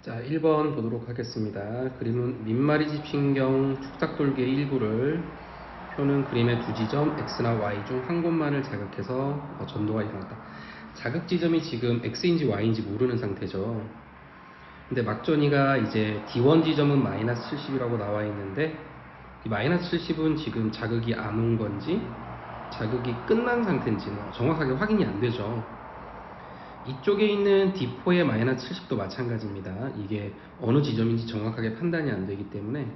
자, 1번 보도록 하겠습니다. 그림은 밑마리 집신경 축삭돌기의 일부를 표는 그림의 두 지점 X나 Y 중 한 곳만을 자극해서 전도가 일어났다. 자극 지점이 지금 X인지 Y인지 모르는 상태죠. 근데 막전이가 이제 D1 지점은 마이너스 70이라고 나와 있는데 이 마이너스 70은 지금 자극이 안 온 건지 자극이 끝난 상태인지는 정확하게 확인이 안 되죠. 이쪽에 있는 D4의 마이너스 70도 마찬가지입니다. 이게 어느 지점인지 정확하게 판단이 안 되기 때문에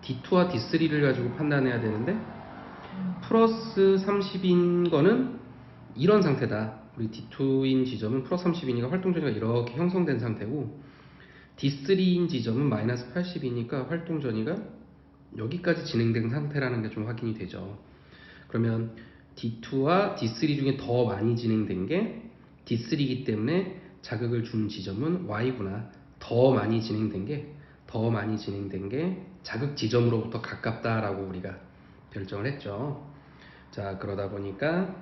D2와 D3를 가지고 판단해야 되는데 플러스 30인 거는 이런 상태다. 우리 D2인 지점은 플러스 30이니까 활동전이가 이렇게 형성된 상태고 D3인 지점은 마이너스 80이니까 활동전이가 여기까지 진행된 상태라는 게 좀 확인이 되죠. 그러면 D2와 D3 중에 더 많이 진행된 게 D3이기 때문에 자극을 준 지점은 Y구나. 더 많이 진행된 게 자극 지점으로부터 가깝다라고 우리가 결정을 했죠. 자, 그러다 보니까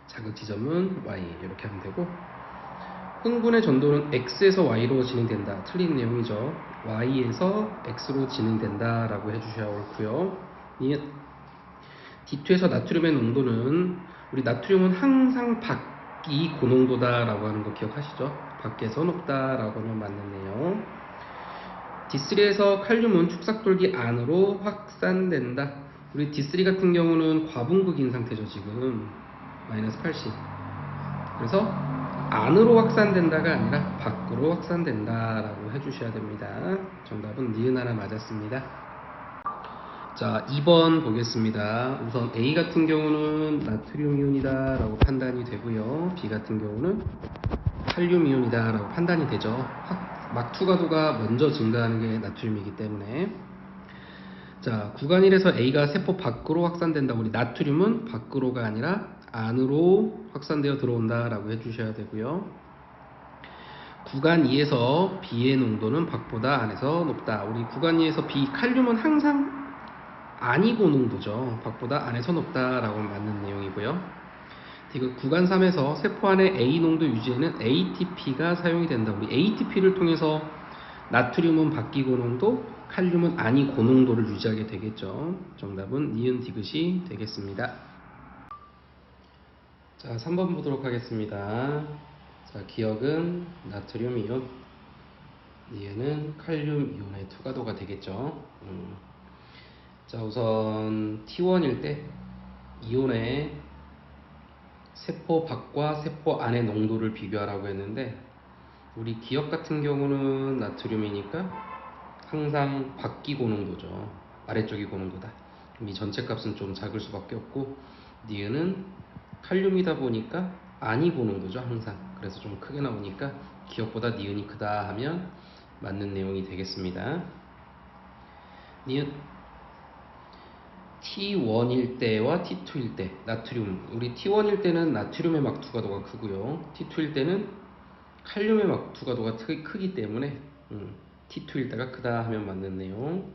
자극 지점은 Y 이렇게 하면 되고, 흥분의 전도는 X에서 Y로 진행된다. 틀린 내용이죠. Y에서 X로 진행된다라고 해주셔야 옳고요. D2에서 나트륨의 농도는 우리 나트륨은 항상 밖이 고농도다라고 하는 거 기억하시죠? 밖에서 높다라고 하면 맞는 내용. D3에서 칼륨은 축삭돌기 안으로 확산된다. 우리 D3 같은 경우는 과분극인 상태죠. 지금 마이너스 80. 그래서 안으로 확산된다가 아니라 밖으로 확산된다라고 해주셔야 됩니다. 정답은 니은 하나 맞았습니다. 자, 2번 보겠습니다. 우선 A 같은 경우는 나트륨 이온이다 라고 판단이 되고요. B 같은 경우는 칼륨 이온이다 라고 판단이 되죠. 막투과도가 먼저 증가하는 게 나트륨이기 때문에. 자, 구간 1에서 A가 세포 밖으로 확산된다. 우리 나트륨은 밖으로가 아니라 안으로 확산되어 들어온다 라고 해주셔야 되고요. 구간 2에서 B의 농도는 밖보다 안에서 높다. 우리 구간 2에서 B 칼륨은 항상 아니고 농도죠. 밖보다 안에서 높다라고 맞는 내용이고요. 이거 구간 3에서 세포 안의 A 농도 유지에는 ATP가 사용이 된다. 우리 ATP를 통해서 나트륨은 밖이 고농도, 칼륨은 안이 고농도를 유지하게 되겠죠. 정답은 니은 디귿이 되겠습니다. 자, 3번 보도록 하겠습니다. 자, 기억은 나트륨 이온, 니은은 칼륨 이온의 투과도가 되겠죠. 자, 우선 T1일 때 이온의 세포 밖과 세포 안의 농도를 비교하라고 했는데 우리 기억 같은 경우는 나트륨이니까 항상 밖이 고농도죠. 아래쪽이 고농도다. 그럼 이 전체 값은 좀 작을 수밖에 없고 니은은 칼륨이다 보니까 안이 고농도죠. 항상. 그래서 좀 크게 나오니까 기억보다 니은이 크다 하면 맞는 내용이 되겠습니다. 니은 T1일 때와 T2일 때 나트륨, 우리 T1일 때는 나트륨의 막투과도가 크고요. T2일 때는 칼륨의 막투과도가 크기 때문에 T2일 때가 크다 하면 맞는 내용.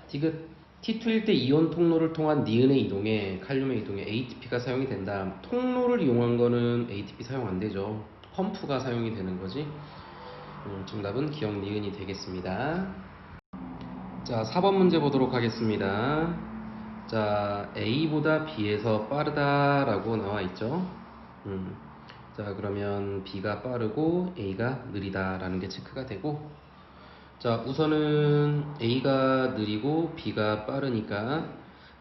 디귿 T2일 때 이온 통로를 통한 니은의 이동에 칼륨의 이동에 ATP가 사용이 된다. 통로를 이용한 거는 ATP 사용 안 되죠. 펌프가 사용이 되는 거지. 정답은 기억 니은이 되겠습니다. 자, 4번 문제 보도록 하겠습니다. 자, A보다 B에서 빠르다라고 나와 있죠. 자, 그러면 B가 빠르고 A가 느리다라는 게 체크가 되고, 자, 우선은 A가 느리고 B가 빠르니까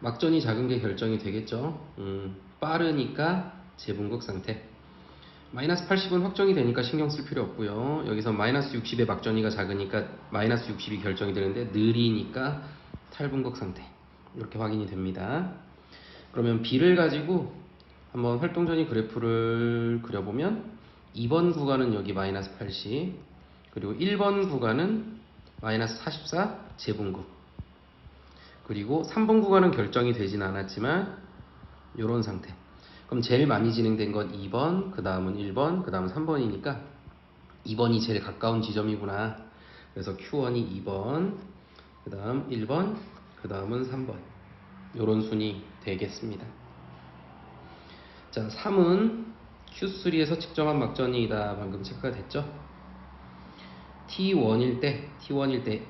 막전이 작은 게 결정이 되겠죠. 빠르니까 재분극 상태. 마이너스 80은 확정이 되니까 신경 쓸 필요 없고요. 여기서 마이너스 60의 막전이가 작으니까 마이너스 60이 결정이 되는데 느리니까 탈분극 상태. 이렇게 확인이 됩니다. 그러면 B를 가지고 한번 활동전이 그래프를 그려보면 2번 구간은 여기 마이너스 80, 그리고 1번 구간은 마이너스 44 재분극, 그리고 3번 구간은 결정이 되진 않았지만 이런 상태. 그럼 제일 많이 진행된 건 2번, 그 다음은 1번, 그 다음은 3번이니까 2번이 제일 가까운 지점이구나. 그래서 Q1이 2번, 그 다음 1번, 그 다음은 3번. 이런 순이 되겠습니다. 자, 3은 Q3에서 측정한 막전이다. 방금 체크가 됐죠? T1일 때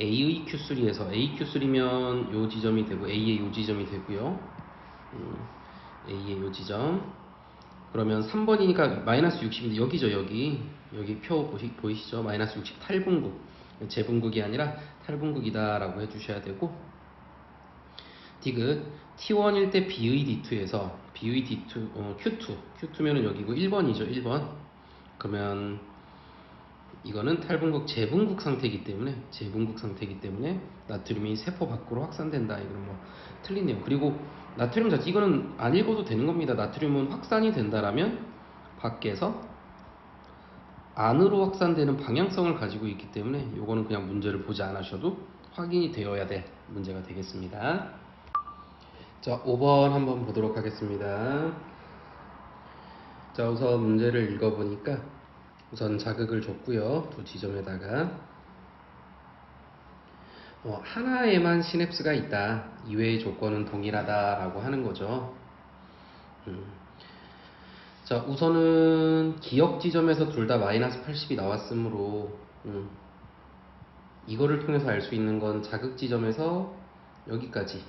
A의 Q3에서 A Q3면 요 지점이 되고 A의 요 지점이 되고요. A의 요 지점. 그러면 3번이니까 마이너스 60인데 여기죠, 여기 표 보이시죠? 마이너스 60 탈분국, 재분국이 아니라 탈분국이다 라고 해주셔야 되고, 디귿 T1일 때 B의 D2에서 B의 D2 Q2면은 여기고 1번이죠, 1번. 그러면 이거는 탈분국 재분국 상태이기 때문에 나트륨이 세포 밖으로 확산된다. 이거는 뭐 틀린 내용. 그리고 나트륨 자체 이거는 안 읽어도 되는 겁니다. 나트륨은 확산이 된다라면 밖에서 안으로 확산되는 방향성을 가지고 있기 때문에 이거는 그냥 문제를 보지 않으셔도 확인이 되어야 될 문제가 되겠습니다. 자, 5번 한번 보도록 하겠습니다. 자, 우선 문제를 읽어보니까 우선 자극을 줬고요. 두 지점에다가 하나에만 시냅스가 있다. 이외의 조건은 동일하다라고 하는 거죠. 자, 우선은 기억 지점에서 둘 다 마이너스 80이 나왔으므로 이거를 통해서 알 수 있는 건 자극 지점에서 여기까지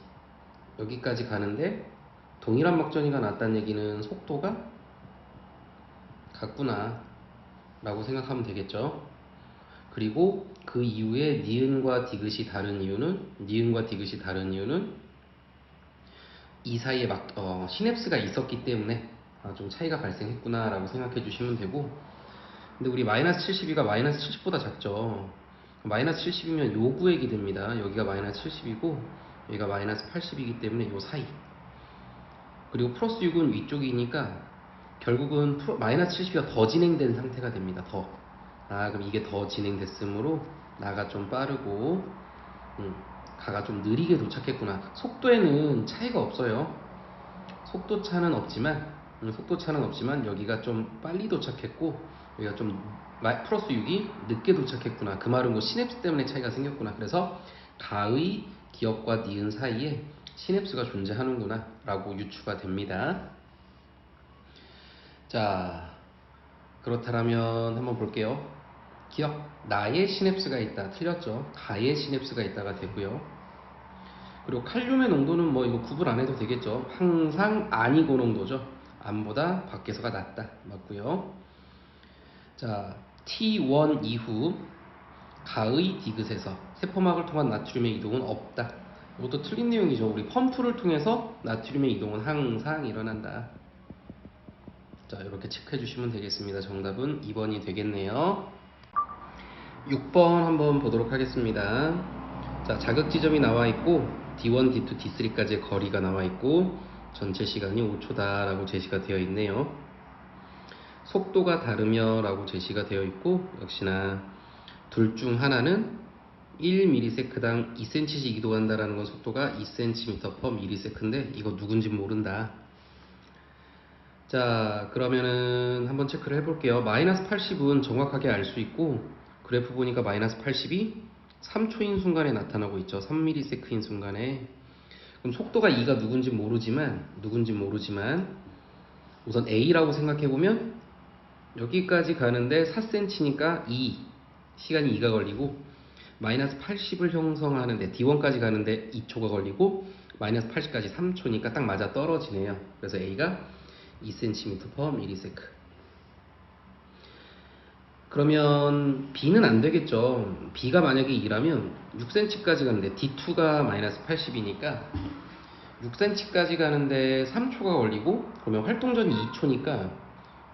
가는데 동일한 막전이가 났다는 얘기는 속도가 같구나 라고 생각하면 되겠죠. 그리고 그 이후에 니은과 디귿이 다른 이유는 이 사이에 시냅스가 있었기 때문에 좀 차이가 발생했구나 라고 생각해 주시면 되고, 근데 우리 마이너스 72가 마이너스 70보다 작죠. 마이너스 70이면 요 구획이 됩니다. 여기가 마이너스 70이고 여기가 마이너스 80이기 때문에 요 사이, 그리고 플러스 6은 위쪽이니까 결국은 마이너스 70이가 더 진행된 상태가 됩니다. 그럼 이게 더 진행됐으므로 나가 좀 빠르고 가가 좀 느리게 도착했구나. 속도에는 차이가 없어요. 속도 차는 없지만 여기가 좀 빨리 도착했고 여기가 좀 플러스 6이 늦게 도착했구나. 그 말은 뭐 시냅스 때문에 차이가 생겼구나. 그래서 가의 기억과 니은 사이에 시냅스가 존재하는구나 라고 유추가 됩니다. 자, 그렇다면 한번 볼게요. 기억, 나의 시냅스가 있다. 틀렸죠. 가의 시냅스가 있다가 되고요. 그리고 칼륨의 농도는 뭐 이거 구분 안 해도 되겠죠. 항상 안이고 농도죠. 안보다 밖에서가 낫다. 맞고요. 자, T1 이후 가의 디귿에서 세포막을 통한 나트륨의 이동은 없다. 이것도 틀린 내용이죠. 우리 펌프를 통해서 나트륨의 이동은 항상 일어난다. 자, 이렇게 체크해 주시면 되겠습니다. 정답은 2번이 되겠네요. 6번 한번 보도록 하겠습니다. 자, 자극 지점이 나와 있고 D1, D2, D3까지의 거리가 나와 있고 전체 시간이 5초다 라고 제시가 되어 있네요. 속도가 다르며 라고 제시가 되어 있고, 역시나 둘 중 하나는 1ms당 2cm씩 이동한다라는 건 속도가 2cm/ms인데 이거 누군지 모른다. 자, 그러면은 한번 체크를 해볼게요. 마이너스 80은 정확하게 알 수 있고, 그래프 보니까 마이너스 80이 3초인 순간에 나타나고 있죠. 3ms인 순간에. 그럼 속도가 2가 누군지 모르지만 우선 A라고 생각해보면 여기까지 가는데 4cm니까 시간이 2가 걸리고, 마이너스 80을 형성하는데 D1까지 가는데 2초가 걸리고, 마이너스 80까지 3초니까 딱 맞아 떨어지네요. 그래서 A가 2cm/ms. 그러면 B는 안 되겠죠. B가 만약에 2라면 6cm까지 가는데 D2가 마이너스 80이니까 6cm까지 가는데 3초가 걸리고, 그러면 활동전이 2초니까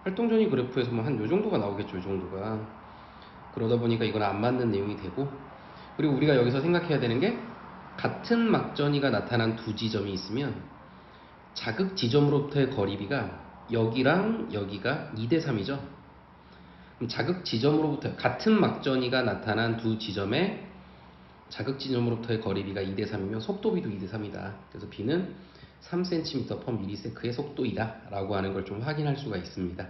활동전이 그래프에서 뭐 한 요 정도가 나오겠죠. 요 정도가. 그러다 보니까 이건 안 맞는 내용이 되고, 그리고 우리가 여기서 생각해야 되는 게 같은 막전이가 나타난 두 지점이 있으면 자극 지점으로부터의 거리비가 여기랑 여기가 2대3이죠. 그럼 자극 지점으로부터 같은 막전이가 나타난 두 지점의 자극 지점으로부터의 거리비가 2대3이면 속도비도 2대3이다. 그래서 B는 3cm/ms의 속도이다 라고 하는 걸 좀 확인할 수가 있습니다.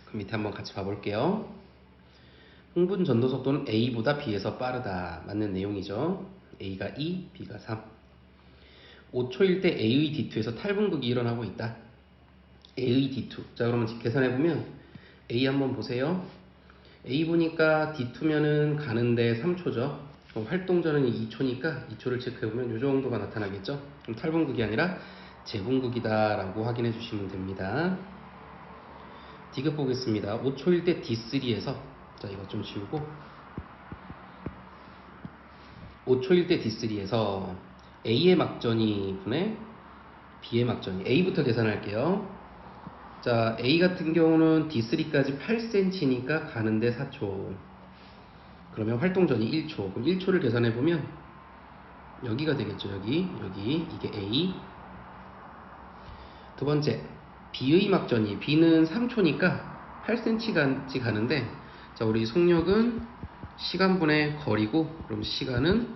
그럼 밑에 한번 같이 봐볼게요. 흥분 전도 속도는 A보다 B에서 빠르다. 맞는 내용이죠. A가 2, B가 3. 5초일 때 A의 D2에서 탈분극이 일어나고 있다. A의 D2. 자, 그러면 계산해보면 A 한번 보세요. A 보니까 D2면은 가는데 3초죠. 그럼 활동전원이 2초니까 2초를 체크해보면 이 정도가 나타나겠죠. 그럼 탈분극이 아니라 재분극이다 라고 확인해 주시면 됩니다. D급 보겠습니다. 5초일 때 D3에서, 자 이것 좀 지우고, 5초일 때 D3에서 A의 막전이 분의 B의 막전이, A부터 계산할게요. 자, A 같은 경우는 D3까지 8cm니까 가는데 4초. 그러면 활동전이 1초. 그럼 1초를 계산해보면 여기가 되겠죠. 여기 이게 A. 두 번째, B의 막전이, B는 3초니까 8cm까지 가는데, 자, 우리 속력은 시간분의 거리고, 그럼 시간은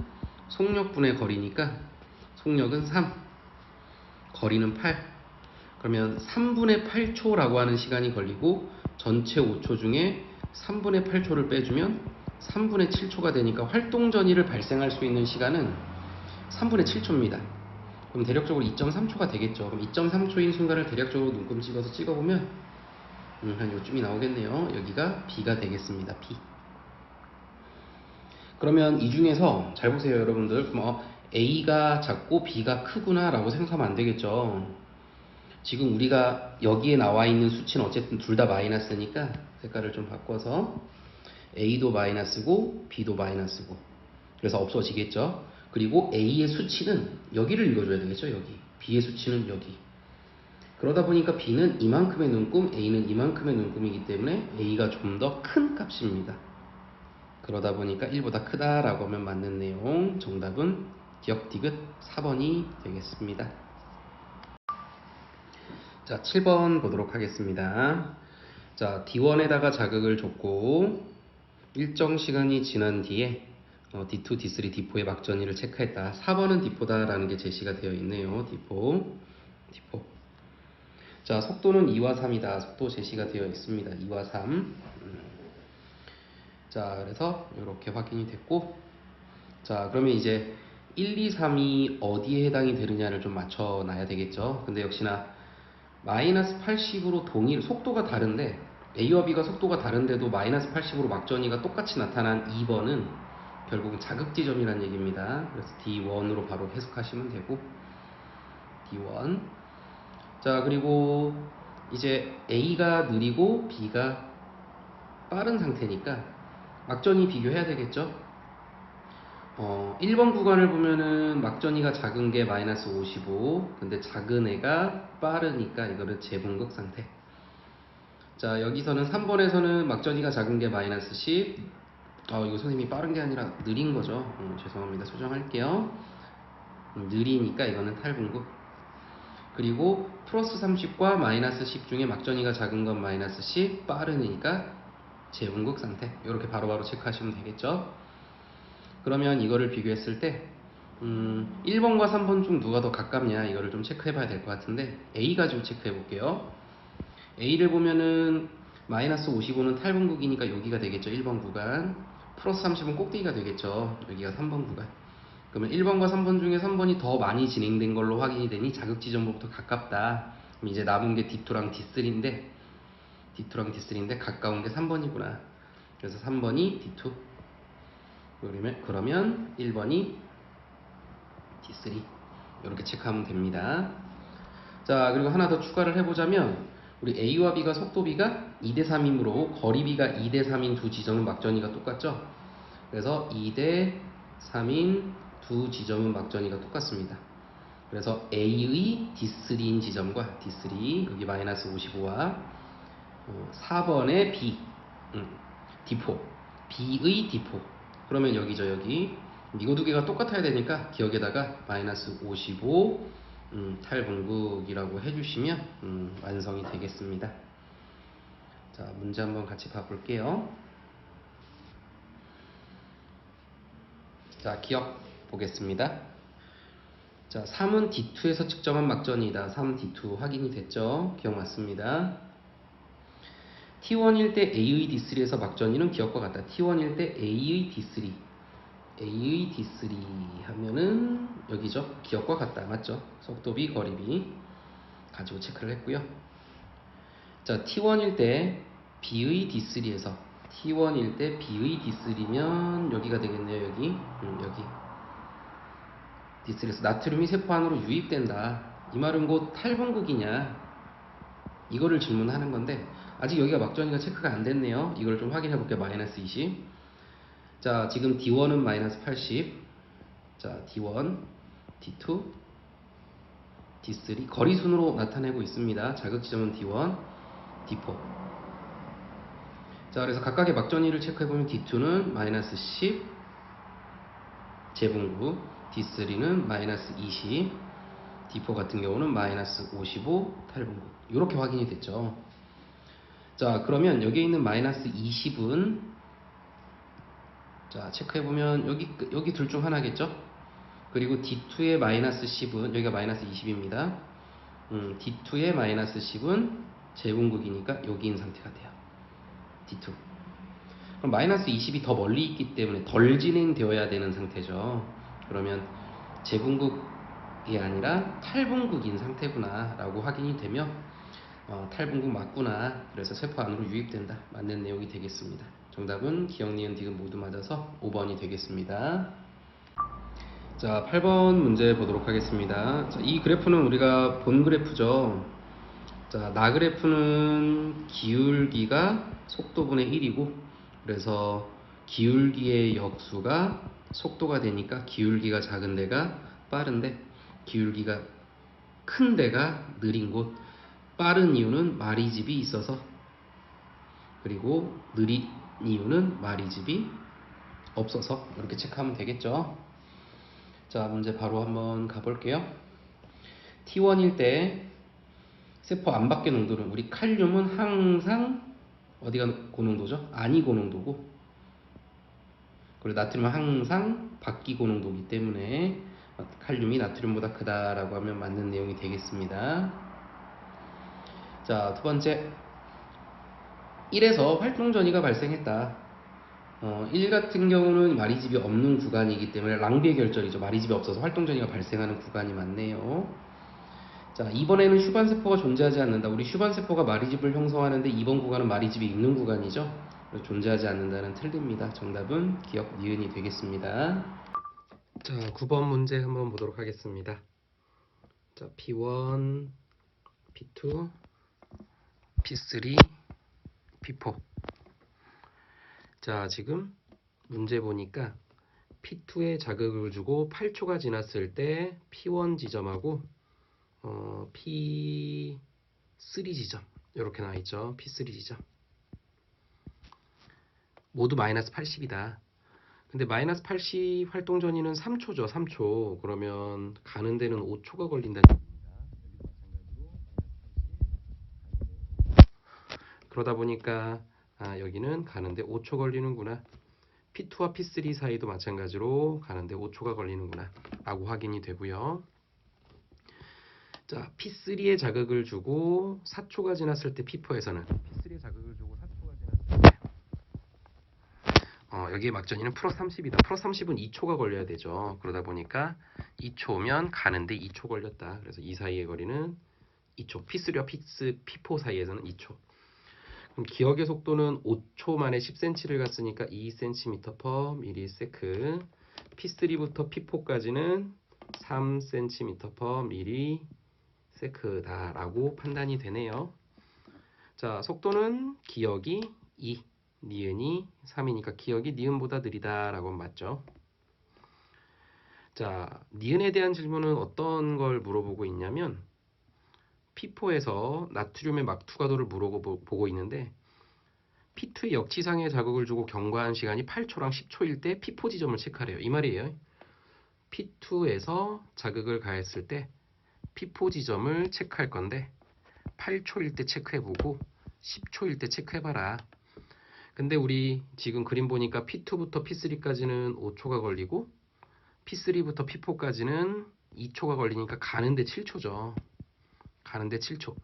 속력분의 거리니까 속력은 3, 거리는 8. 그러면 3분의 8초라고 하는 시간이 걸리고, 전체 5초 중에 3분의 8초를 빼주면 3분의 7초가 되니까 활동전이를 발생할 수 있는 시간은 3분의 7초입니다. 그럼 대략적으로 2.3초가 되겠죠. 그럼 2.3초인 순간을 대략적으로 눈금 찍어서 찍어보면 한 요쯤이 나오겠네요. 여기가 B가 되겠습니다. B. 그러면 이 중에서 잘 보세요, 여러분들. A가 작고 B가 크구나 라고 생각하면 안 되겠죠. 지금 우리가 여기에 나와 있는 수치는 어쨌든 둘 다 마이너스니까 색깔을 좀 바꿔서 A도 마이너스고 B도 마이너스고, 그래서 없어지겠죠. 그리고 A의 수치는 여기를 읽어줘야 되겠죠. 여기. B의 수치는 여기. 그러다 보니까 B는 이만큼의 눈금, A는 이만큼의 눈금이기 때문에 A가 좀 더 큰 값입니다. 그러다 보니까 1보다 크다라고 하면 맞는 내용, 정답은 기억 디귿 4번이 되겠습니다. 자, 7번 보도록 하겠습니다. 자, D1에다가 자극을 줬고 일정 시간이 지난 뒤에 D2, D3, D4의 막전이를 체크했다. 4번은 D4다 라는 게 제시가 되어 있네요. D4. 자, 속도는 2와 3이다. 속도 제시가 되어 있습니다. 2와 3. 자, 그래서 이렇게 확인이 됐고, 자, 그러면 이제 1, 2, 3이 어디에 해당이 되느냐를 좀 맞춰놔야 되겠죠. 근데 역시나 마이너스 80으로 동일, 속도가 다른데 A와 B가 속도가 다른데도 마이너스 80으로 막전이가 똑같이 나타난 2번은 결국은 자극지점이라는 얘기입니다. 그래서 D1으로 바로 해석하시면 되고, D1. 자, 그리고 이제 A가 느리고 B가 빠른 상태니까 막전이 비교해야 되겠죠. 1번 구간을 보면은 막전이가 작은 게 마이너스 55, 근데 작은 애가 빠르니까 이거를 재분극 상태. 자, 여기서는 3번에서는 막전이가 작은 게 마이너스 10. 이거 선생님이 빠른 게 아니라 느린 거죠. 죄송합니다. 수정할게요. 느리니까 이거는 탈분극. 그리고 플러스 30과 마이너스 10 중에 막전이가 작은 건 마이너스 10, 빠르니까 재분극 상태. 이렇게 바로바로 체크하시면 되겠죠. 그러면 이거를 비교했을 때 1번과 3번 중 누가 더 가깝냐, 이거를 좀 체크해 봐야 될 것 같은데, A 가지고 체크해 볼게요. A를 보면은 마이너스 55는 탈분극이니까 여기가 되겠죠. 1번 구간. 플러스 30은 꼭대기가 되겠죠. 여기가 3번 구간. 그러면 1번과 3번 중에 3번이 더 많이 진행된 걸로 확인이 되니 자극지점부터 가깝다. 그럼 이제 남은 게 D2랑 D3인데 가까운 게 3번이구나. 그래서 3번이 D2. 그러면 1번이 D3. 이렇게 체크하면 됩니다. 자, 그리고 하나 더 추가를 해보자면, 우리 A와 B가 속도 B가 2대 3이므로 거리 B가 2대 3인 두 지점은 막전이가 똑같죠. 그래서 2대 3인 두 지점은 막전이가 똑같습니다. 그래서 A의 D3인 지점과 D3, 여기 마이너스 55와 4번의 B, D4, B의 D4. 그러면 여기죠, 여기. 이거 두 개가 똑같아야 되니까 기억에다가 마이너스 55 탈분극이라고 해주시면 완성이 되겠습니다. 자, 문제 한번 같이 봐볼게요. 자, 기억 보겠습니다. 자, 3은 D2에서 측정한 막전이다. 3 D2 확인이 됐죠? 기억 맞습니다. T1일 때 A의 D3에서 막전이는 기억과 같다. T1일 때 A의 D3 하면은 여기죠. 기억과 같다. 맞죠? 속도비, 거리비 가지고 체크를 했고요. 자, T1일 때 B의 D3에서 T1일 때 B의 D3면 여기가 되겠네요. 여기. 여기. D3에서 나트륨이 세포 안으로 유입된다. 이 말은 곧 탈분극이냐? 이거를 질문하는 건데 아직 여기가 막전이가 체크가 안 됐네요. 이걸 좀 확인해 볼게요. 마이너스 20. 자, 지금 D1은 마이너스 80. 자, D1, D2, D3 거리순으로 나타내고 있습니다. 자극 지점은 D1, D4. 자, 그래서 각각의 막전이를 체크해 보면 D2는 마이너스 10 재분구, D3는 마이너스 20, D4 같은 경우는 마이너스 55 탈분구. 이렇게 확인이 됐죠. 자, 그러면 여기에 있는 마이너스 20은 자, 체크해 보면 여기 둘 중 하나겠죠. 그리고 D2의 마이너스 10은 여기가 마이너스 20입니다. D2의 마이너스 10은 재분극이니까 여기인 상태가 돼요. D2. 그럼 마이너스 20이 더 멀리 있기 때문에 덜 진행되어야 되는 상태죠. 그러면 재분극이 아니라 탈분극인 상태구나 라고 확인이 되며 탈분극 맞구나. 그래서 세포 안으로 유입된다. 맞는 내용이 되겠습니다. 정답은 기억, 니은, 디귿 모두 맞아서 5번이 되겠습니다. 자, 8번 문제 보도록 하겠습니다. 자, 이 그래프는 우리가 본 그래프죠. 자, 나 그래프는 기울기가 속도분의 1이고 그래서 기울기의 역수가 속도가 되니까 기울기가 작은 데가 빠른데 기울기가 큰 데가 느린 곳. 빠른 이유는 마리집이 있어서, 그리고 느린 이유는 마리집이 없어서. 이렇게 체크하면 되겠죠. 자, 문제 바로 한번 가볼게요. T1일 때 세포 안팎의 농도는 우리 칼륨은 항상 어디가 고농도죠? 안이 고농도고, 그리고 나트륨은 항상 밖이 고농도이기 때문에 칼륨이 나트륨보다 크다라고 하면 맞는 내용이 되겠습니다. 자, 두 번째, 1에서 활동전이가 발생했다. 1 같은 경우는 마리집이 없는 구간이기 때문에 랑비의 결절이죠. 마리집이 없어서 활동전이가 발생하는 구간이 맞네요. 자, 2번에는 휴반세포가 존재하지 않는다. 우리 휴반세포가 마리집을 형성하는데 2번 구간은 마리집이 있는 구간이죠. 그래서 존재하지 않는다는 틀립니다. 정답은 기억, 니은이 되겠습니다. 자, 9번 문제 한번 보도록 하겠습니다. 자, P1, P2, P3, P4. 자, 지금 문제 보니까 P2에 자극을 주고 8초가 지났을 때 P1 지점하고 P3 지점 이렇게 나와 있죠. P3 지점 모두 마이너스 80이다. 근데 마이너스 80 활동 전이는 3초죠. 3초. 그러면 가는 데는 5초가 걸린다는 얘기입니다. 그러다 보니까 여기는 가는데 5초 걸리는구나. P2와 P3 사이도 마찬가지로 가는데 5초가 걸리는구나 라고 확인이 되고요. 자, P3에 자극을 주고 4초가 지났을 때 P4에서는 P3에 자극을 주고 4초가 지났을 때 여기에 막전이는 플러스 30이다. 플러스 30은 2초가 걸려야 되죠. 그러다 보니까 2초면 가는데 2초 걸렸다. 그래서 이 사이의 거리는 2초. P3와 P4 사이에서는 2초. 그럼 기억의 속도는 5초 만에 10cm를 갔으니까 2cm/ms. P3부터 P4까지는 3cm/ms다라고 판단이 되네요. 자, 속도는 기억이 2, 니은이 3이니까 기억이 니은보다 느리다라고 맞죠. 자, 니은에 대한 질문은 어떤 걸 물어보고 있냐면 P4에서 나트륨의 막투과도를 물어보고 있는데 P2의 역치상에 자극을 주고 경과한 시간이 8초랑 10초일 때 P4 지점을 체크하래요. 이 말이에요. P2에서 자극을 가했을 때 P4 지점을 체크할 건데 8초일 때 체크해보고 10초일 때 체크해봐라. 근데 우리 지금 그림 보니까 P2부터 P3까지는 5초가 걸리고 P3부터 P4까지는 2초가 걸리니까 가는데 7초죠. 가는데 7초.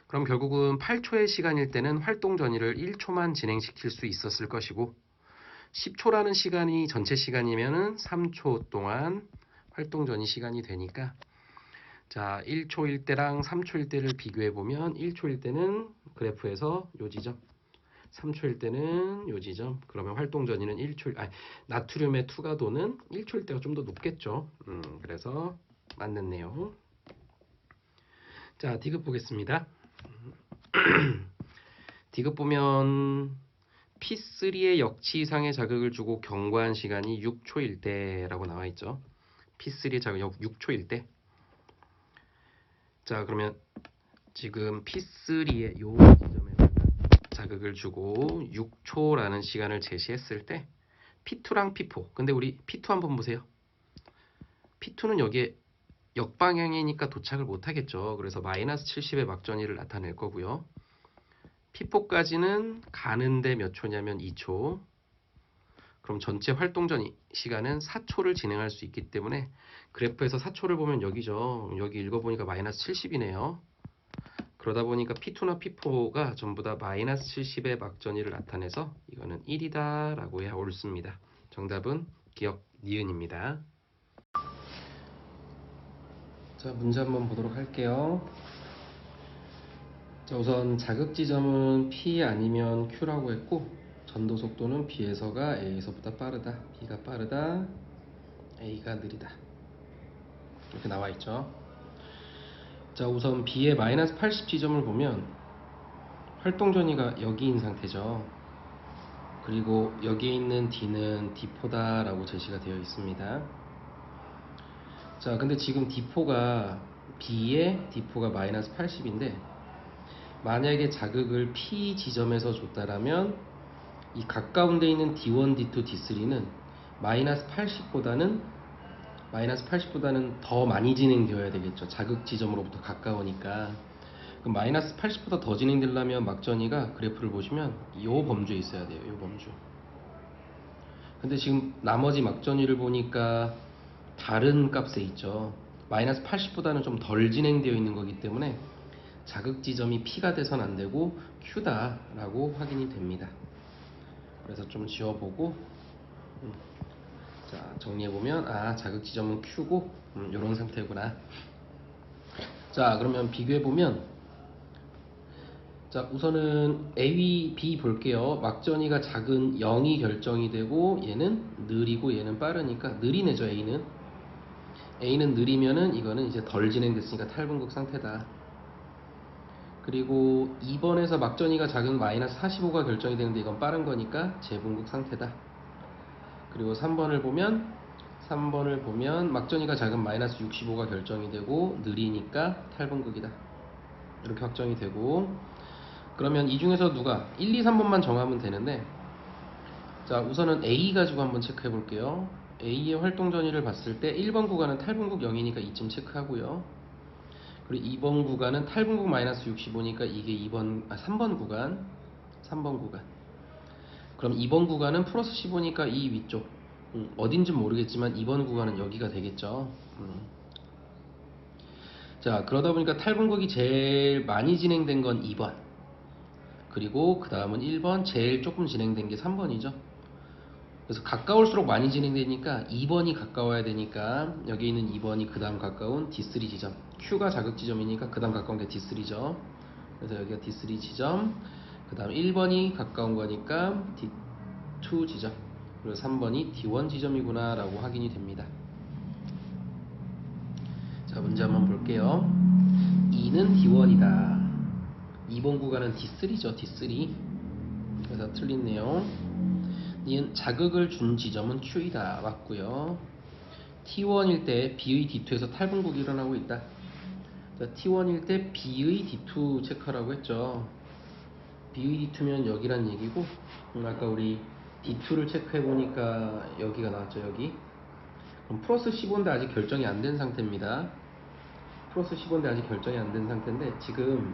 그럼 결국은 8초의 시간일 때는 활동 전이를 1초만 진행시킬 수 있었을 것이고 10초라는 시간이 전체 시간이면은 3초 동안 활동 전이 시간이 되니까 자, 1초일 때랑 3초일 때를 비교해 보면 1초일 때는 그래프에서 요 지점 3초일 때는 요 지점. 그러면 활동 전위는 1초일, 나트륨의 투과도는 1초일 때가 좀 더 높겠죠. 그래서 맞는 내용. 자, 디귿 보겠습니다. 디귿 보면 P3의 역치 이상의 자극을 주고 경과한 시간이 6초일 때라고 나와 있죠. P3의 자극 6초일 때. 자, 그러면 지금 P3의 요 지점에다가 자극을 주고 6초라는 시간을 제시했을 때 P2랑 P4. 근데 우리 P2 한번 보세요. P2는 여기에 역방향이니까 도착을 못 하겠죠. 그래서 마이너스 70의 막전위를 나타낼 거고요. P4까지는 가는데 몇 초냐면 2초. 그럼 전체 활동전 시간은 4초를 진행할 수 있기 때문에 그래프에서 4초를 보면 여기죠. 여기 읽어보니까 마이너스 70이네요. 그러다 보니까 P2나 P4가 전부 다 마이너스 70의 막전위를 나타내서 이거는 1이다 라고 해야 옳습니다. 정답은 기억 니은입니다. 자, 문제 한번 보도록 할게요. 자, 우선 자극 지점은 P 아니면 Q라고 했고 전도 속도는 B에서가 A에서보다 빠르다. B가 빠르다. A가 느리다. 이렇게 나와 있죠. 자, 우선 B의 마이너스 80 지점을 보면 활동 전위가 여기인 상태죠. 그리고 여기에 있는 D는 D4다 라고 제시가 되어 있습니다. 자, 근데 지금 D4가 B의 D4가 마이너스 80인데 만약에 자극을 P 지점에서 줬다라면 이 가까운 데 있는 D1, D2, D3는 마이너스 80보다는 더 많이 진행되어야 되겠죠. 자극 지점으로부터 가까우니까. 그럼 마이너스 80보다 더 진행되려면 막전위가 그래프를 보시면 이 범주에 있어야 돼요. 이 범주. 근데 지금 나머지 막전위를 보니까 다른 값에 있죠. 마이너스 80보다는 좀 덜 진행되어 있는 거기 때문에 자극 지점이 P가 돼선 안 되고 Q다 라고 확인이 됩니다. 그래서 좀 지워보고 자, 정리해보면 자극 지점은 Q고 이런 상태구나. 자, 그러면 비교해보면 자, 우선은 A, B 볼게요. 막전위가 작은 0이 결정이 되고 얘는 느리고 얘는 빠르니까 느리네죠. A는 느리면은 이거는 이제 덜 진행됐으니까 탈분극 상태다. 그리고 2번에서 막전위가 작은 마이너스 45가 결정이 되는데 이건 빠른 거니까 재분극 상태다. 그리고 3번을 보면 막전위가 작은 마이너스 65가 결정이 되고 느리니까 탈분극이다. 이렇게 확정이 되고 그러면 이 중에서 누가 1, 2, 3번만 정하면 되는데 자, 우선은 A 가지고 한번 체크해 볼게요. A의 활동 전위를 봤을 때 1번 구간은 탈분극 0이니까 이쯤 체크하고요. 그리고 2번 구간은 탈분극 마이너스 65니까 이게 3번 구간. 그럼 2번 구간은 플러스 15니까 이 위쪽. 어딘지 모르겠지만 2번 구간은 여기가 되겠죠. 자, 그러다 보니까 탈분극이 제일 많이 진행된 건 2번. 그리고 그 다음은 1번, 제일 조금 진행된 게 3번이죠. 그래서 가까울수록 많이 진행되니까 2번이 가까워야 되니까 여기 있는 2번이 그 다음 가까운 D3 지점. Q가 자극 지점이니까 그 다음 가까운 게 D3죠. 그래서 여기가 D3 지점. 그 다음 1번이 가까운 거니까 D2 지점. 그리고 3번이 D1 지점이구나 라고 확인이 됩니다. 자, 문제 한번 볼게요. 2는 D1이다. 2번 구간은 D3죠. D3. 그래서 틀린 내용. 니은 자극을 준 지점은 Q이다. 맞고요. T1일 때 B의 D2에서 탈분극이 일어나고 있다. 자, T1일 때 B의 D2 체크하라고 했죠. B의 D2면 여기란 얘기고 아까 우리 D2를 체크해보니까 여기가 나왔죠. 여기. 그럼 플러스 15인데 아직 결정이 안 된 상태입니다. 플러스 15인데 아직 결정이 안 된 상태인데 지금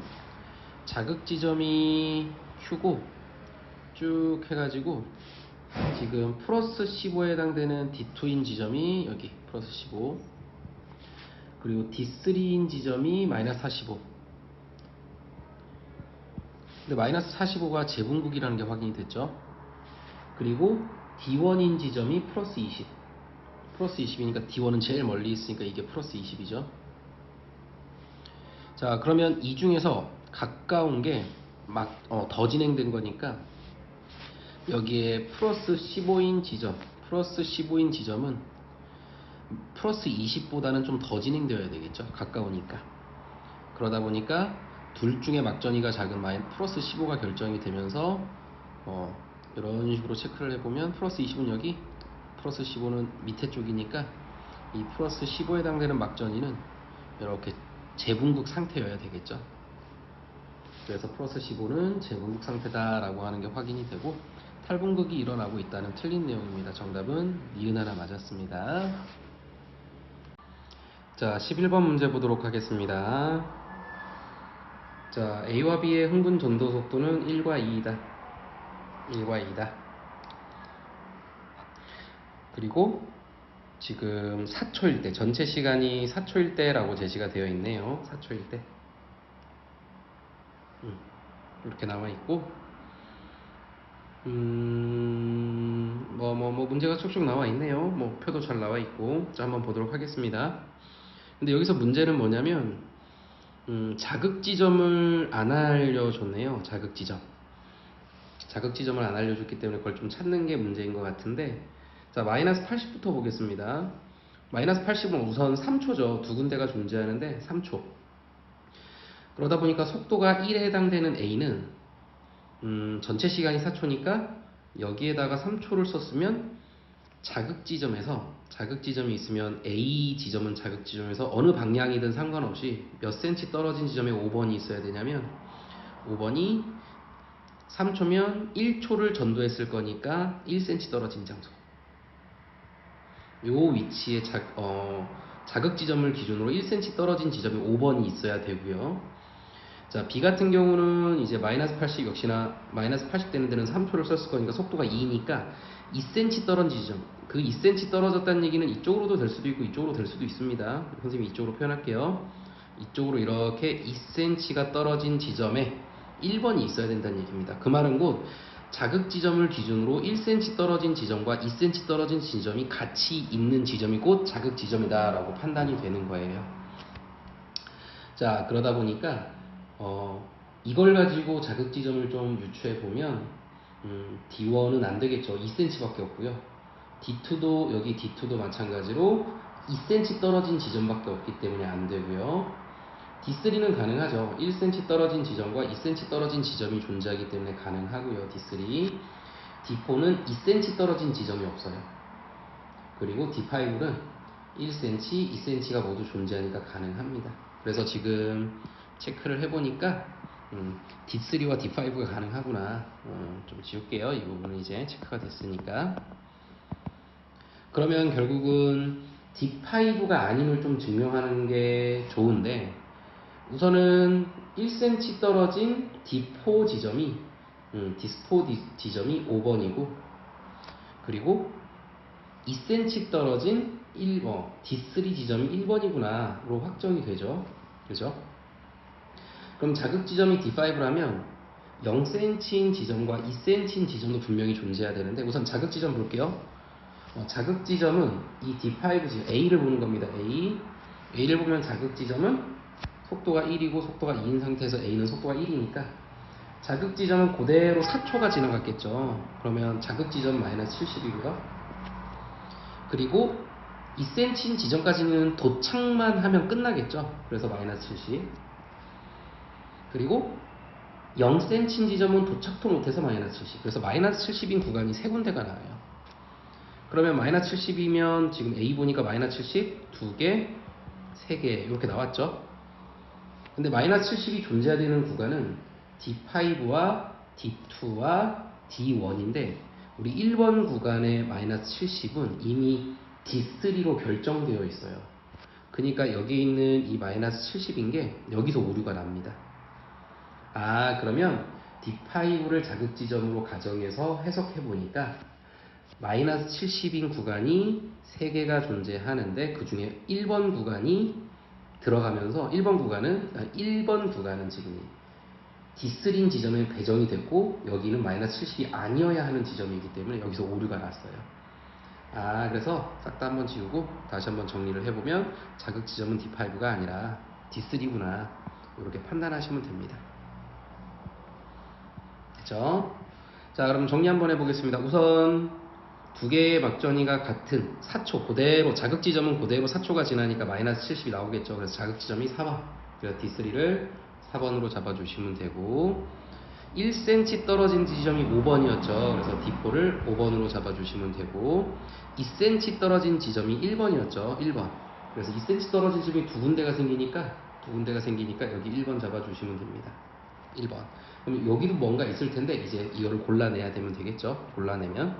자극 지점이 Q고 쭉 해가지고 지금 플러스 15에 해당되는 D2인 지점이 여기 플러스 15 그리고 D3인 지점이 마이너스 45 근데 마이너스 45가 재분극이라는 게 확인이 됐죠. 그리고 D1인 지점이 플러스 20 플러스 20이니까 D1은 제일 멀리 있으니까 이게 플러스 20이죠. 자, 그러면 이 중에서 가까운 게 더 진행된 거니까 여기에 플러스 15인 지점, 플러스 15인 지점은 플러스 20보다는 좀 더 진행되어야 되겠죠. 가까우니까. 그러다 보니까 둘 중에 막전이가 작은 플러스 15가 결정이 되면서 이런 식으로 체크를 해보면 플러스 20은 여기, 플러스 15는 밑에 쪽이니까 이 플러스 15에 해당되는 막전이는 이렇게 재분극 상태여야 되겠죠. 그래서 플러스 15는 재분극 상태다라고 하는 게 확인이 되고 탈분극이 일어나고 있다는 틀린 내용입니다. 정답은 니은 하나 맞았습니다. 자, 11번 문제 보도록 하겠습니다. 자, A와 B의 흥분 전도 속도는 1과 2이다. 1과 2다. 그리고 지금 4초일 때, 전체 시간이 4초일 때라고 제시가 되어 있네요. 4초일 때. 이렇게 나와 있고, 문제가 쭉쭉 나와 있네요. 표도 잘 나와 있고. 자, 한번 보도록 하겠습니다. 근데 여기서 문제는 뭐냐면, 자극 지점을 안 알려줬네요. 자극 지점. 자극 지점을 안 알려줬기 때문에 그걸 좀 찾는 게 문제인 것 같은데, 자, 마이너스 80부터 보겠습니다. 마이너스 80은 우선 3초죠. 두 군데가 존재하는데 3초. 그러다 보니까 속도가 1에 해당되는 A는 전체 시간이 4초니까 여기에다가 3초를 썼으면 자극 지점이 있으면 A 지점은 자극 지점에서 어느 방향이든 상관없이 몇 cm 떨어진 지점에 5번이 있어야 되냐면 5번이 3초면 1초를 전도했을 거니까 1cm 떨어진 장소. 요 위치에 자극 지점을 기준으로 1cm 떨어진 지점이 5번이 있어야 되고요. 자, B 같은 경우는 이제 마이너스 80 역시나 마이너스 80 되는 데는 3초를 썼을 거니까 속도가 2니까 2cm 떨어진 지점. 그 2cm 떨어졌다는 얘기는 이쪽으로도 될 수도 있고 이쪽으로 될 수도 있습니다. 선생님이 이쪽으로 표현할게요. 이쪽으로 이렇게 2cm가 떨어진 지점에 1번이 있어야 된다는 얘기입니다. 그 말은 곧 자극 지점을 기준으로 1cm 떨어진 지점과 2cm 떨어진 지점이 같이 있는 지점이 곧 자극 지점이다 라고 판단이 되는 거예요. 자, 그러다 보니까 이걸 가지고 자극 지점을 좀 유추해 보면 D1은 안 되겠죠. 2cm 밖에 없고요. D2도 여기 D2도 마찬가지로 2cm 떨어진 지점밖에 없기 때문에 안 되고요. D3는 가능하죠. 1cm 떨어진 지점과 2cm 떨어진 지점이 존재하기 때문에 가능하고요. D3. D4는 2cm 떨어진 지점이 없어요. 그리고 D5는 1cm, 2cm가 모두 존재하니까 가능합니다. 그래서 지금 체크를 해보니까 D3와 D5가 가능하구나. 좀 지울게요. 이 부분은 이제 체크가 됐으니까. 그러면 결국은 D5가 아님을 좀 증명하는 게 좋은데 우선은 1cm 떨어진 D4 지점이 D4 지점이 5번이고 그리고 2cm 떨어진 D3 지점이 1번이구나로 확정이 되죠. 그죠? 그럼 자극 지점이 D5라면 0cm인 지점과 2cm인 지점도 분명히 존재해야 되는데 우선 자극 지점 볼게요. 자극 지점은 이 D5 지점 A를 보는 겁니다. A를 보면 자극 지점은 속도가 1이고 속도가 2인 상태에서 A는 속도가 1이니까 자극 지점은 그대로 4초가 지나갔겠죠. 그러면 자극 지점 마이너스 70이고요. 그리고 2cm인 지점까지는 도착만 하면 끝나겠죠. 그래서 마이너스 70. 그리고 0cm 지점은 도착도 못해서 마이너스 70. 그래서 마이너스 70인 구간이 세 군데가 나와요. 그러면 마이너스 70이면 지금 A 보니까 마이너스 70 2개, 3개 이렇게 나왔죠. 근데 마이너스 70이 존재되는 구간은 D5와 D2와 D1인데 우리 1번 구간의 마이너스 70은 이미 D3로 결정되어 있어요. 그러니까 여기 있는 이 마이너스 70인 게 여기서 오류가 납니다. 그러면 D5를 자극 지점으로 가정해서 해석해 보니까 마이너스 70인 구간이 3개가 존재하는데 그 중에 1번 구간이 들어가면서 1번 구간은 지금 D3인 지점에 배정이 됐고 여기는 마이너스 70이 아니어야 하는 지점이기 때문에 여기서 오류가 났어요. 그래서 싹 다 한번 지우고 다시 한번 정리를 해보면 자극 지점은 D5가 아니라 D3구나 이렇게 판단하시면 됩니다. 그죠? 자, 그럼 정리 한번 해보겠습니다. 우선 두 개의 막전이가 같은 4초 그대로, 자극 지점은 그대로 4초가 지나니까 마이너스 70이 나오겠죠. 그래서 자극 지점이 4번, 그래서 D3를 4번으로 잡아주시면 되고, 1cm 떨어진 지점이 5번이었죠. 그래서 D4를 5번으로 잡아주시면 되고, 2cm 떨어진 지점이 1번이었죠. 1번. 그래서 2cm 떨어진 지점이 두 군데가 생기니까 여기 1번 잡아주시면 됩니다. 1번. 그럼 여기도 뭔가 있을 텐데 이제 이거를 골라내야 되면 되겠죠. 골라내면.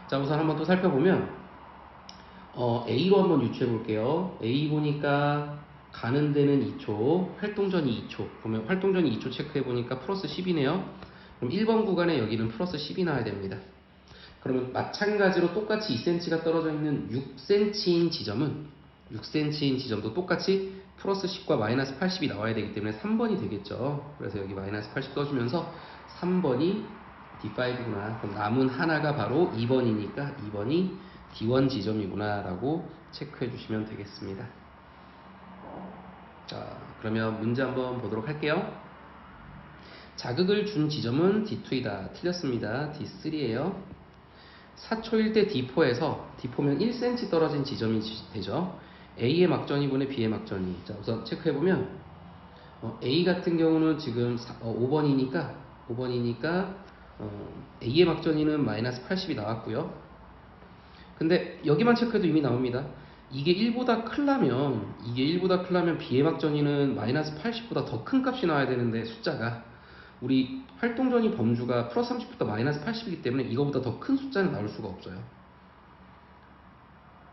자, 우선 한번 또 살펴보면 A로 한번 유추해 볼게요. A 보니까 가는 데는 2초, 활동전이 2초. 그러면 활동전이 2초 체크해 보니까 플러스 10이네요. 그럼 1번 구간에 여기는 플러스 10이 나와야 됩니다. 그러면 마찬가지로 똑같이 2cm가 떨어져 있는 6cm인 지점도 똑같이 플러스 10과 마이너스 80이 나와야 되기 때문에 3번이 되겠죠. 그래서 여기 마이너스 80 써주면서 3번이 D5구나. 그럼 남은 하나가 바로 2번이니까 2번이 D1 지점이구나 라고 체크해 주시면 되겠습니다. 자, 그러면 문제 한번 보도록 할게요. 자극을 준 지점은 D2이다. 틀렸습니다. D3예요. 4초일 때 D4에서, D4면 1cm 떨어진 지점이 되죠. A의 막전이 분의 B의 막전이. 자, 우선 체크해보면 A 같은 경우는 지금 5번이니까 A의 막전이는 마이너스 80이 나왔고요. 근데 여기만 체크해도 이미 나옵니다. 이게 1보다 크려면 B의 막전이는 마이너스 80보다 더 큰 값이 나와야 되는데, 숫자가 우리 활동전이 범주가 플러스 30부터 마이너스 80이기 때문에 이거보다 더 큰 숫자는 나올 수가 없어요.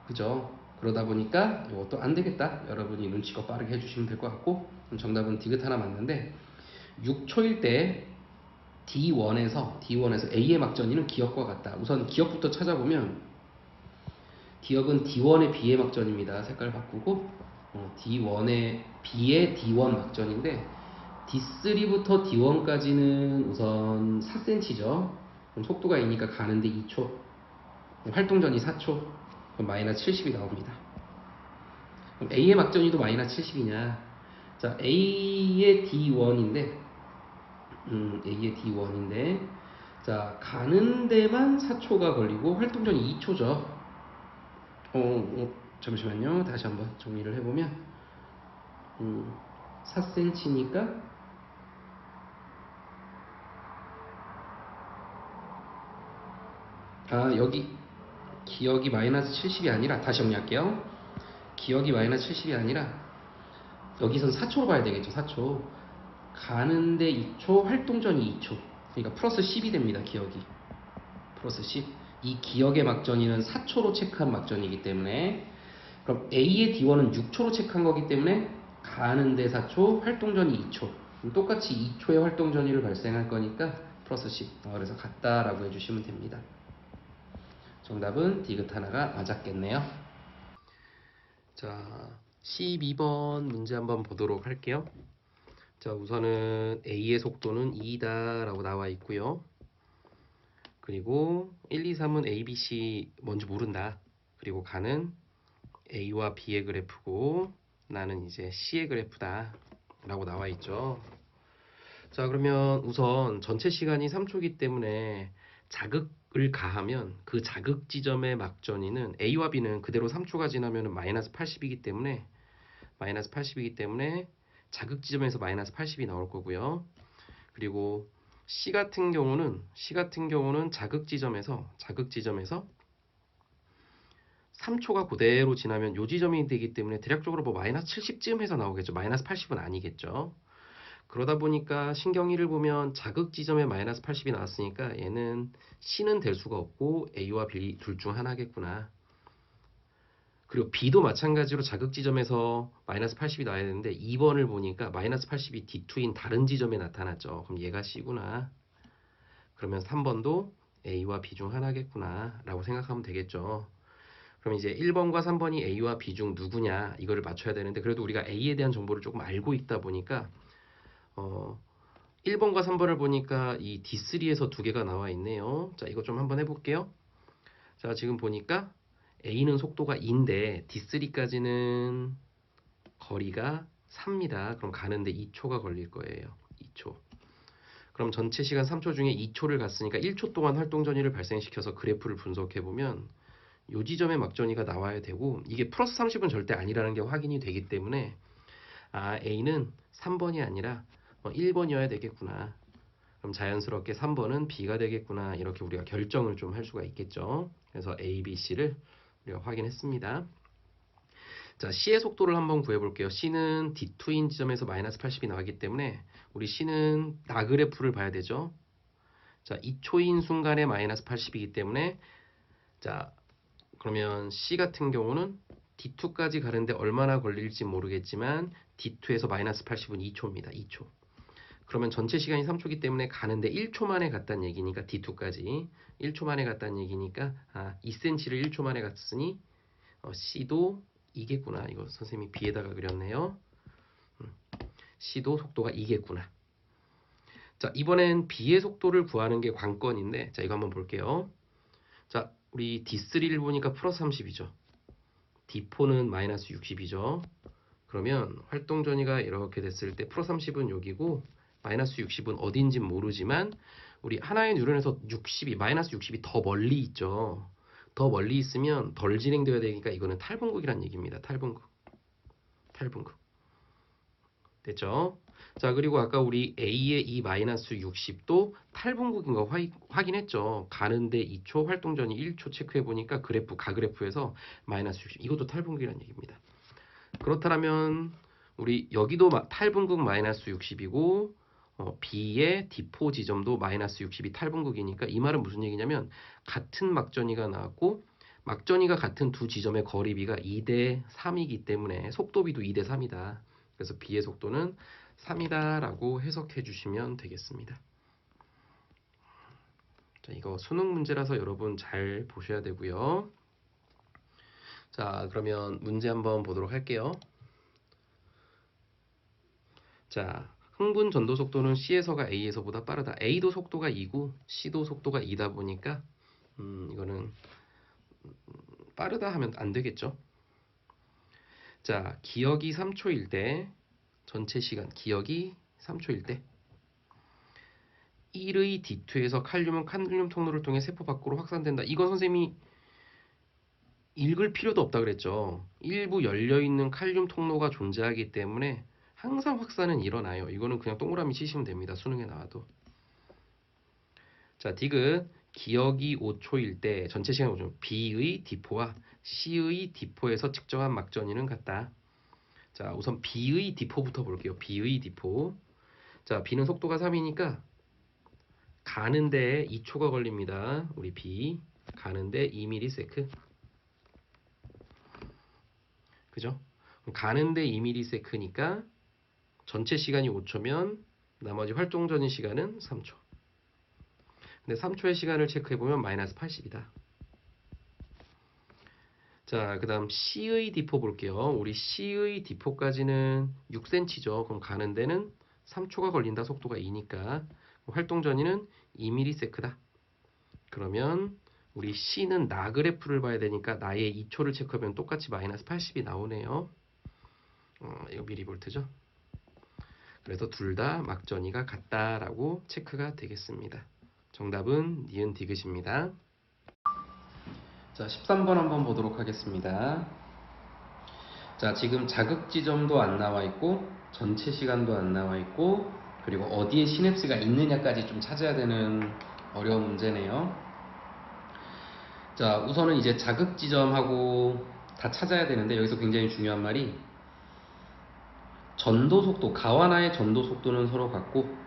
그죠? 그러다 보니까 이것도 안 되겠다. 여러분이 눈치껏 빠르게 해주시면 될 것 같고, 정답은 디귿 하나 맞는데, 6초일 때 D1에서 A의 막전이는 기억과 같다. 우선 기억부터 찾아보면 기억은 D1의 B의 막전입니다. 색깔 바꾸고 D1의 B의 D1 막전인데, D3부터 D1까지는 우선 4cm죠. 그럼 속도가 A니까 가는데 2초, 활동전이 4초, 그럼 마이너스 70이 나옵니다. 그럼 A의 막전이도 마이너스 70이냐? 자, A의 D1인데, 자, 가는 데만 4초가 걸리고 활동전이 2초죠. 잠시만요. 다시 한번 정리를 해보면 4cm니까 여기 기억이 마이너스 70이 아니라, 다시 정리할게요. 기억이 마이너스 70이 아니라 여기선 4초로 봐야 되겠죠. 4초. 가는데 2초, 활동전이 2초. 그러니까 플러스 10이 됩니다. 기억이 플러스 10. 이 기억의 막전이는 4초로 체크한 막전이기 때문에, 그럼 A의 D1은 6초로 체크한 거기 때문에 가는데 4초, 활동전이 2초. 똑같이 2초의 활동전이를 발생할 거니까 플러스 10. 그래서 같다라고 해주시면 됩니다. 정답은 디귿 하나가 맞았겠네요. 자, 12번 문제 한번 보도록 할게요. 자, 우선은 A의 속도는 2다 라고 나와 있고요. 그리고 1, 2, 3은 A, B, C 뭔지 모른다. 그리고 가는 A와 B의 그래프고 나는 이제 C의 그래프다 라고 나와 있죠. 자, 그러면 우선 전체 시간이 3초이기 때문에 자극을 가하면 그 자극 지점의 막전이는 A와 B는 그대로 3초가 지나면 마이너스 80이기 때문에 자극 지점에서 마이너스 80이 나올 거고요. 그리고 C 같은 경우는 자극 지점에서 3초가 그대로 지나면 요 지점이 되기 때문에 대략적으로 뭐 마이너스 70쯤 해서 나오겠죠. 마이너스 80은 아니겠죠. 그러다 보니까 신경이를 보면 자극 지점에 마이너스 80이 나왔으니까 얘는 C는 될 수가 없고 A와 B 둘 중 하나겠구나. 그리고 B도 마찬가지로 자극 지점에서 마이너스 80이 나와야 되는데 2번을 보니까 마이너스 80이 D2인 다른 지점에 나타났죠. 그럼 얘가 C구나. 그러면 3번도 A와 B 중 하나겠구나 라고 생각하면 되겠죠. 그럼 이제 1번과 3번이 A와 B 중 누구냐 이거를 맞춰야 되는데, 그래도 우리가 A에 대한 정보를 조금 알고 있다 보니까 1번과 3번을 보니까 이 D3에서 두 개가 나와 있네요. 자, 이거 좀 한번 해볼게요. 자, 지금 보니까 A는 속도가 2인데 D3까지는 거리가 3입니다. 그럼 가는데 2초가 걸릴 거예요. 2초. 그럼 전체 시간 3초 중에 2초를 갔으니까 1초 동안 활동 전위를 발생시켜서 그래프를 분석해 보면 요 지점에 막전위가 나와야 되고, 이게 플러스 30은 절대 아니라는 게 확인이 되기 때문에 A는 3번이 아니라 1번이어야 되겠구나. 그럼 자연스럽게 3번은 B가 되겠구나. 이렇게 우리가 결정을 좀 할 수가 있겠죠. 그래서 A, B, C를 우리가 확인했습니다. 자, C의 속도를 한번 구해볼게요. C는 D2인 지점에서 마이너스 80이 나왔기 때문에 우리 C는 나그래프를 봐야 되죠. 자, 2초인 순간에 마이너스 80이기 때문에, 자, 그러면 C 같은 경우는 D2까지 가는데 얼마나 걸릴지 모르겠지만 D2에서 마이너스 80은 2초입니다. 2초. 그러면 전체 시간이 3초이기 때문에 가는데 1초 만에 갔다는 얘기니까, D2까지 1초 만에 갔다는 얘기니까 2cm를 1초 만에 갔으니 C도 이겠구나. 이거 선생님이 B에다가 그렸네요. C도 속도가 이겠구나. 자, 이번엔 B의 속도를 구하는 게 관건인데, 자, 이거 한번 볼게요. 자, 우리 D3를 보니까 플러스 30이죠. D4는 마이너스 60이죠. 그러면 활동 전위가 이렇게 됐을 때 플러스 30은 여기고 마이너스 60은 어딘진 모르지만, 우리 하나의 뉴런에서 60이 마이너스 60이 더 멀리 있죠. 더 멀리 있으면 덜 진행되어야 되니까 이거는 탈분극이란 얘기입니다. 탈분극. 됐죠? 자, 그리고 아까 우리 A의 이 마이너스 60도 탈분극인 거 확인했죠. 가는데 2초, 활동 전이 1초 체크해 보니까 그래프, 가그래프에서 마이너스 60. 이것도 탈분극이란 얘기입니다. 그렇다면 우리 여기도 탈분극 마이너스 60이고 B의 D4 지점도 마이너스 60이 탈분극이니까, 이 말은 무슨 얘기냐면 같은 막전위가 나왔고 막전위가 같은 두 지점의 거리비가 2대 3이기 때문에 속도비도 2대 3이다. 그래서 B의 속도는 3이다 라고 해석해 주시면 되겠습니다. 자, 이거 수능 문제라서 여러분 잘 보셔야 되고요. 자, 그러면 문제 한번 보도록 할게요. 자, 흥분 전도 속도는 C에서가 A에서보다 빠르다. A도 속도가 2고 C도 속도가 2다 보니까 이거는 빠르다 하면 안 되겠죠. 자, 기억이 3초일 때, 전체 시간 기억이 3초일 때 1의 D2에서 칼륨은 칼륨 통로를 통해 세포 밖으로 확산된다. 이건 선생님이 읽을 필요도 없다 그랬죠. 일부 열려있는 칼륨 통로가 존재하기 때문에 항상 확산은 일어나요. 이거는 그냥 동그라미 치시면 됩니다. 수능에 나와도. 자, 디귿 기억이 5초일 때 전체 시간 5초, B의 D4와 C의 D4에서 측정한 막전위는 같다. 자, 우선 B의 D4부터 볼게요. B의 D4. 자, B는 속도가 3이니까 가는데 2초가 걸립니다. 우리 B 가는데 2ms. 그죠? 가는데 2ms니까 전체 시간이 5초면 나머지 활동 전인 시간은 3초. 근데 3초의 시간을 체크해보면 마이너스 80이다. 자, 그 다음 C의 D4 볼게요. 우리 C의 D4까지는 6cm죠. 그럼 가는 데는 3초가 걸린다. 속도가 2니까. 활동 전위는 2ms다. 그러면 우리 C는 나그래프를 봐야 되니까 나의 2초를 체크하면 똑같이 마이너스 80이 나오네요. 이거 미리볼트죠. 그래서 둘 다 막전위가 같다라고 체크가 되겠습니다. 정답은 니은 디귿입니다. 자, 13번 한번 보도록 하겠습니다. 자, 지금 자극 지점도 안 나와 있고 전체 시간도 안 나와 있고, 그리고 어디에 시냅스가 있느냐까지 좀 찾아야 되는 어려운 문제네요. 자, 우선은 이제 자극 지점하고 다 찾아야 되는데, 여기서 굉장히 중요한 말이 전도 속도, 가와나의 전도 속도는 서로 같고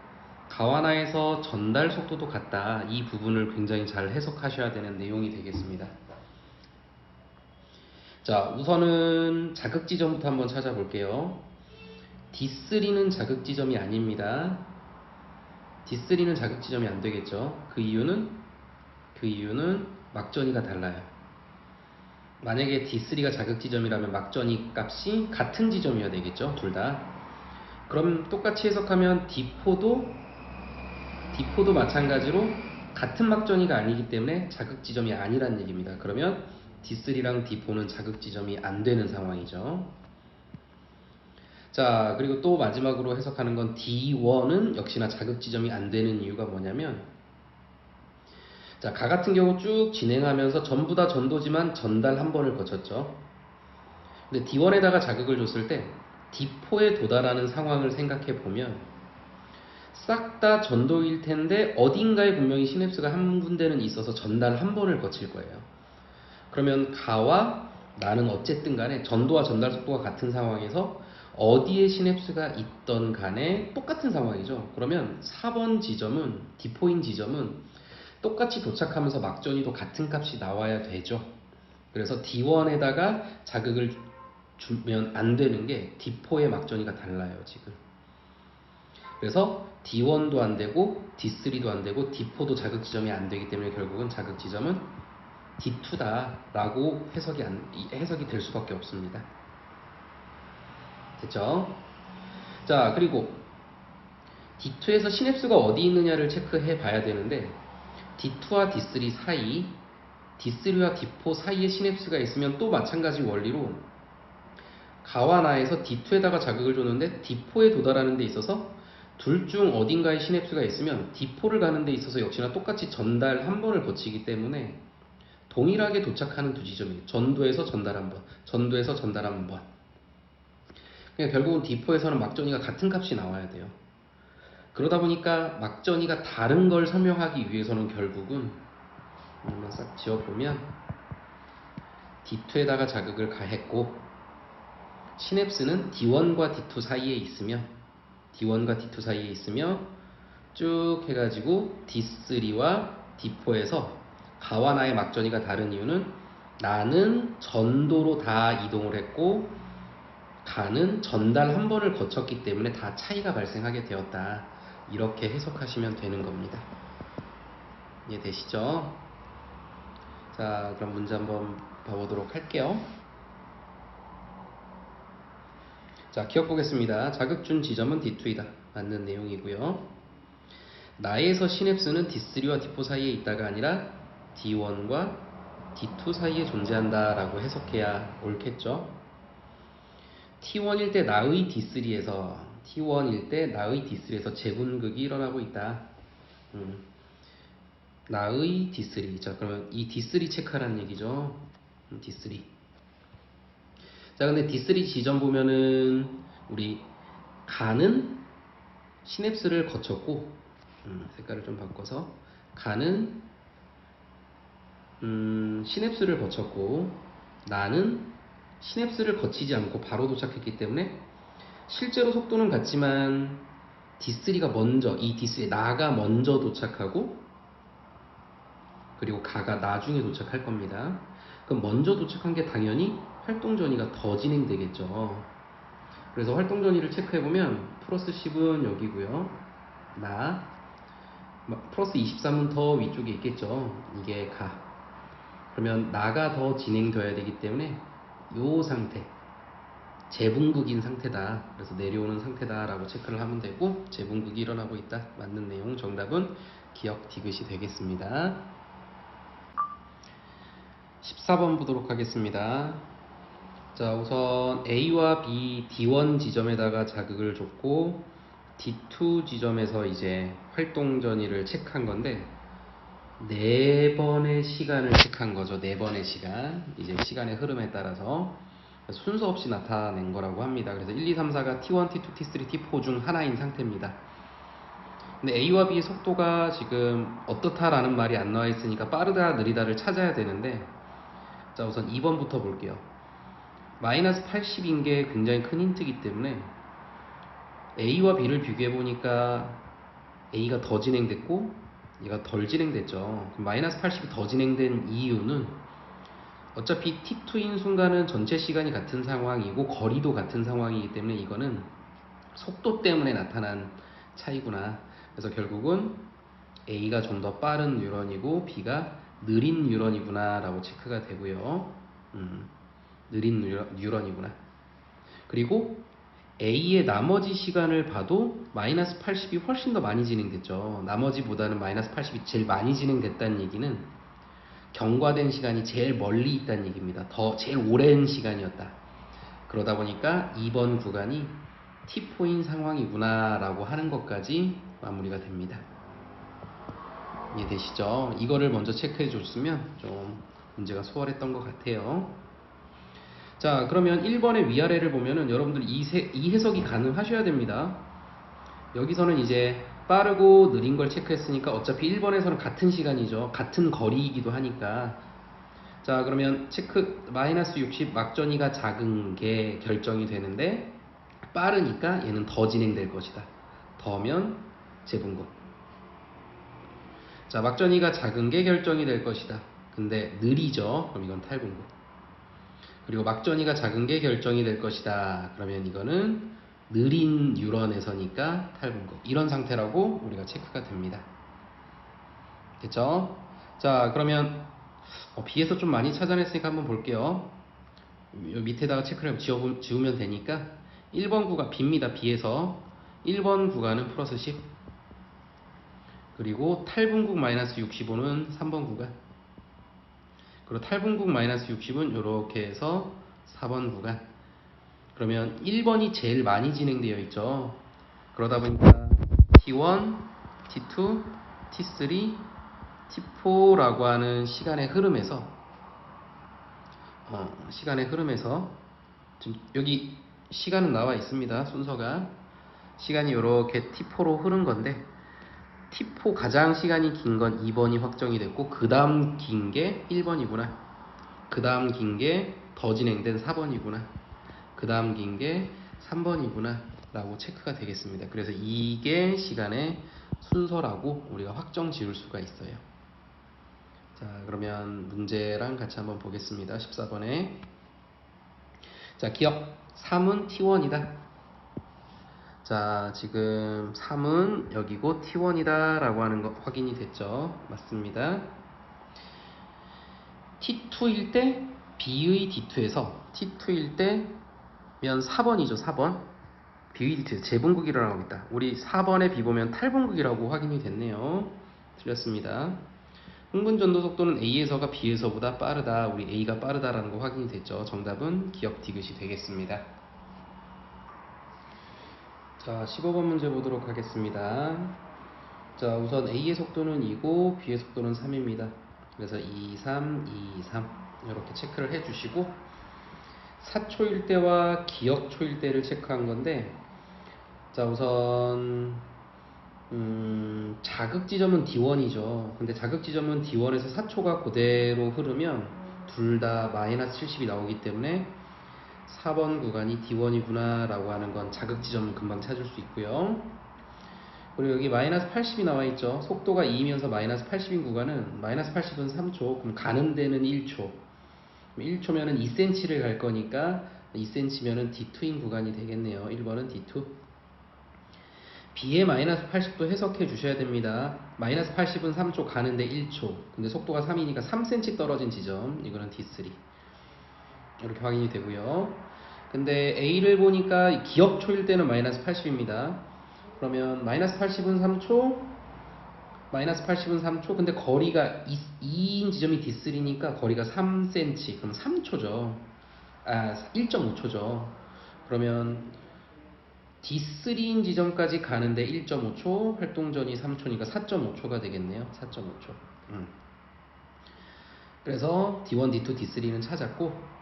가와나에서 전달 속도도 같다. 이 부분을 굉장히 잘 해석하셔야 되는 내용이 되겠습니다. 자, 우선은 자극 지점부터 한번 찾아볼게요. D3는 자극 지점이 아닙니다. D3는 자극 지점이 안 되겠죠. 그 이유는 막전위가 달라요. 만약에 D3가 자극 지점이라면 막전위 값이 같은 지점이어야 되겠죠. 둘 다. 그럼 똑같이 해석하면 D4도 마찬가지로 같은 막전위가 아니기 때문에 자극 지점이 아니란 얘기입니다. 그러면 D3랑 D4는 자극 지점이 안 되는 상황이죠. 자, 자, 그리고 또 마지막으로 해석하는 건 D1은 역시나 자극 지점이 안 되는 이유가 뭐냐면, 자, 가 같은 경우 쭉 진행하면서 전부 다 전도지만 전달 한 번을 거쳤죠. 근데 D1에다가 자극을 줬을 때 D4에 도달하는 상황을 생각해 보면 싹 다 전도일 텐데 어딘가에 분명히 시냅스가 한 군데는 있어서 전달 한 번을 거칠 거예요. 그러면 가와 나는 어쨌든 간에 전도와 전달 속도가 같은 상황에서 어디에 시냅스가 있던 간에 똑같은 상황이죠. 그러면 4번 지점은, D포인 지점은 똑같이 도착하면서 막전이도 같은 값이 나와야 되죠. 그래서 D1에다가 자극을 주면 안 되는 게 D4의 막전이가 달라요, 지금. 그래서 D1도 안 되고 D3도 안 되고 D4도 자극 지점이 안 되기 때문에 결국은 자극 지점은 D2다 라고 해석이 될 수밖에 없습니다. 됐죠? 자, 그리고 D2에서 시냅스가 어디 있느냐를 체크해 봐야 되는데 D2와 D3 사이, D3와 D4 사이에 시냅스가 있으면 또 마찬가지 원리로 가와 나에서 D2에다가 자극을 줬는데 D4에 도달하는 데 있어서 둘 중 어딘가에 시냅스가 있으면 D4를 가는 데 있어서 역시나 똑같이 전달 한 번을 거치기 때문에 동일하게 도착하는 두 지점이에요. 전도에서 전달 한 번, 전도에서 전달 한 번. 그러니까 결국은 D4에서는 막전이가 같은 값이 나와야 돼요. 그러다 보니까 막전이가 다른 걸 설명하기 위해서는 결국은 한번 싹 지워보면 D2에다가 자극을 가했고 시냅스는 D1과 D2 사이에 있으며 D1과 D2 사이에 있으며 쭉 해가지고 D3와 D4에서 가와 나의 막전이가 다른 이유는 나는 전도로 다 이동을 했고 가는 전달 한 번을 거쳤기 때문에 다 차이가 발생하게 되었다. 이렇게 해석하시면 되는 겁니다. 이해되시죠? 자, 그럼 문제 한번 봐보도록 할게요. 자, 기억 보겠습니다. 자극 준 지점은 D2이다. 맞는 내용이고요. 나에서 시냅스는 D3와 D4 사이에 있다가 아니라 D1과 D2 사이에 존재한다 라고 해석해야 옳겠죠. T1일 때 나의 D3에서 재분극이 일어나고 있다. 나의 D3. 자, 그러면 이 D3 체크하라는 얘기죠. D3. 자, 근데 D3 지점 보면은 우리 가는 시냅스를 거쳤고, 색깔을 좀 바꿔서 가는 시냅스를 거쳤고 나는 시냅스를 거치지 않고 바로 도착했기 때문에 실제로 속도는 같지만 D3가 먼저, 이 D3 나가 먼저 도착하고 그리고 가가 나중에 도착할 겁니다. 그럼 먼저 도착한 게 당연히 활동 전이가 더 진행되겠죠. 그래서 활동 전이를 체크해보면 플러스 10은 여기고요. 플러스 23은 더 위쪽에 있겠죠. 이게 가. 그러면 나가 더 진행되어야 되기 때문에 요 상태, 재분극인 상태다. 그래서 내려오는 상태다 라고 체크를 하면 되고 재분극이 일어나고 있다. 맞는 내용. 정답은 기억 디귿이 되겠습니다. 14번 보도록 하겠습니다. 자, 우선 A와 B, D1 지점에다가 자극을 줬고 D2 지점에서 이제 활동 전이를 체크한 건데 4번의 시간을 체크한 거죠. 4번의 시간. 이제 시간의 흐름에 따라서 순서 없이 나타낸 거라고 합니다. 그래서 1, 2, 3, 4가 T1, T2, T3, T4 중 하나인 상태입니다. 근데 A와 B의 속도가 지금 어떻다라는 말이 안 나와 있으니까 빠르다, 느리다를 찾아야 되는데, 자, 우선 2번부터 볼게요. 마이너스 80인 게 굉장히 큰 힌트이기 때문에 A와 B를 비교해 보니까 A가 더 진행됐고 얘가 덜 진행됐죠. 마이너스 80이 더 진행된 이유는 어차피 T2인 순간은 전체 시간이 같은 상황이고 거리도 같은 상황이기 때문에 이거는 속도 때문에 나타난 차이구나. 그래서 결국은 A가 좀 더 빠른 뉴런이고 B가 느린 뉴런이구나 라고 체크가 되고요. 느린 뉴런이구나. 그리고 A의 나머지 시간을 봐도 마이너스 80이 훨씬 더 많이 진행됐죠. 나머지보다는 마이너스 80이 제일 많이 진행됐다는 얘기는 경과된 시간이 제일 멀리 있다는 얘기입니다. 제일 오랜 시간이었다. 그러다 보니까 2번 구간이 T4인 상황이구나 라고 하는 것까지 마무리가 됩니다. 이해되시죠? 이거를 먼저 체크해 줬으면 좀 문제가 수월했던 것 같아요. 자, 그러면 1번의 위아래를 보면은 여러분들 이 해석이 가능하셔야 됩니다. 여기서는 이제 빠르고 느린 걸 체크했으니까 어차피 1번에서는 같은 시간이죠. 같은 거리이기도 하니까. 자, 그러면 체크 마이너스 60 막전이가 작은 게 결정이 되는데 빠르니까 얘는 더 진행될 것이다. 더면 재분고. 자, 막전이가 작은 게 결정이 될 것이다. 근데 느리죠. 그럼 이건 탈분고. 그리고 막전이가 작은 게 결정이 될 것이다. 그러면 이거는 느린 유런에서니까 탈분고. 이런 상태라고 우리가 체크가 됩니다. 됐죠? 자, 그러면 B에서 좀 많이 찾아냈으니까 한번 볼게요. 요 밑에다가 체크를 지우면 되니까 1번 구간 B입니다. B에서 1번 구간은 플러스 10, 그리고 탈분국 마이너스 65는 3번 구간, 그리고 탈분국 마이너스 60은 이렇게 해서 4번 구간. 그러면 1번이 제일 많이 진행되어 있죠. 그러다 보니까 T1, T2, T3, T4라고 하는 시간의 흐름에서 지금 여기 시간은 나와 있습니다. 순서가 시간이 이렇게 T4로 흐른 건데 T4 가장 시간이 긴 건 2번이 확정이 됐고 그 다음 긴 게 1번이구나, 그 다음 긴 게 더 진행된 4번이구나, 그 다음 긴 게 3번이구나 라고 체크가 되겠습니다. 그래서 이게 시간의 순서라고 우리가 확정 지을 수가 있어요. 자, 그러면 문제랑 같이 한번 보겠습니다. 14번에 자, 기억 3은 T1이다. 자, 지금 3은 여기고 T1이다 라고 하는 거 확인이 됐죠? 맞습니다. T2일 때 B의 D2에서 T2일 때면 4번이죠. 4번 B의 D2에서 재분국이라고 하고 있다. 우리 4번에 B 보면 탈분국이라고 확인이 됐네요. 틀렸습니다. 흥분 전도 속도는 A에서가 B에서보다 빠르다. 우리 A가 빠르다라는 거 확인이 됐죠. 정답은 기억 디귿이 되겠습니다. 자, 15번 문제 보도록 하겠습니다. 자, 우선 A의 속도는 2고 B의 속도는 3입니다. 그래서 2, 3, 2, 3 이렇게 체크를 해주시고 사초일 때와 기억초일 때를 체크한 건데, 자, 우선 자극 지점은 D1이죠. 근데 자극 지점은 D1에서 사초가 그대로 흐르면 둘 다 마이너스 70이 나오기 때문에 4번 구간이 D1이구나 라고 하는 건 자극 지점은 금방 찾을 수 있고요. 그리고 여기 마이너스 80이 나와 있죠. 속도가 2이면서 마이너스 80인 구간은 마이너스 80은 3초, 그럼 가는 데는 1초. 1초면은 2cm를 갈 거니까 2cm면은 D2인 구간이 되겠네요. 1번은 D2. B의 마이너스 80도 해석해 주셔야 됩니다. 마이너스 80은 3초, 가는데 1초. 근데 속도가 3이니까 3cm 떨어진 지점. 이거는 D3. 이렇게 확인이 되고요. 근데 A를 보니까 기억초일 때는 마이너스 80입니다. 그러면 마이너스 80은 3초, 마이너스 80은 3초. 근데 거리가 2인 지점이 D3니까 거리가 3cm. 그럼 3초죠. 1.5초죠. 그러면 D3인 지점까지 가는데 1.5초, 활동전이 3초니까 4.5초가 되겠네요. 4.5초. 그래서 D1, D2, D3는 찾았고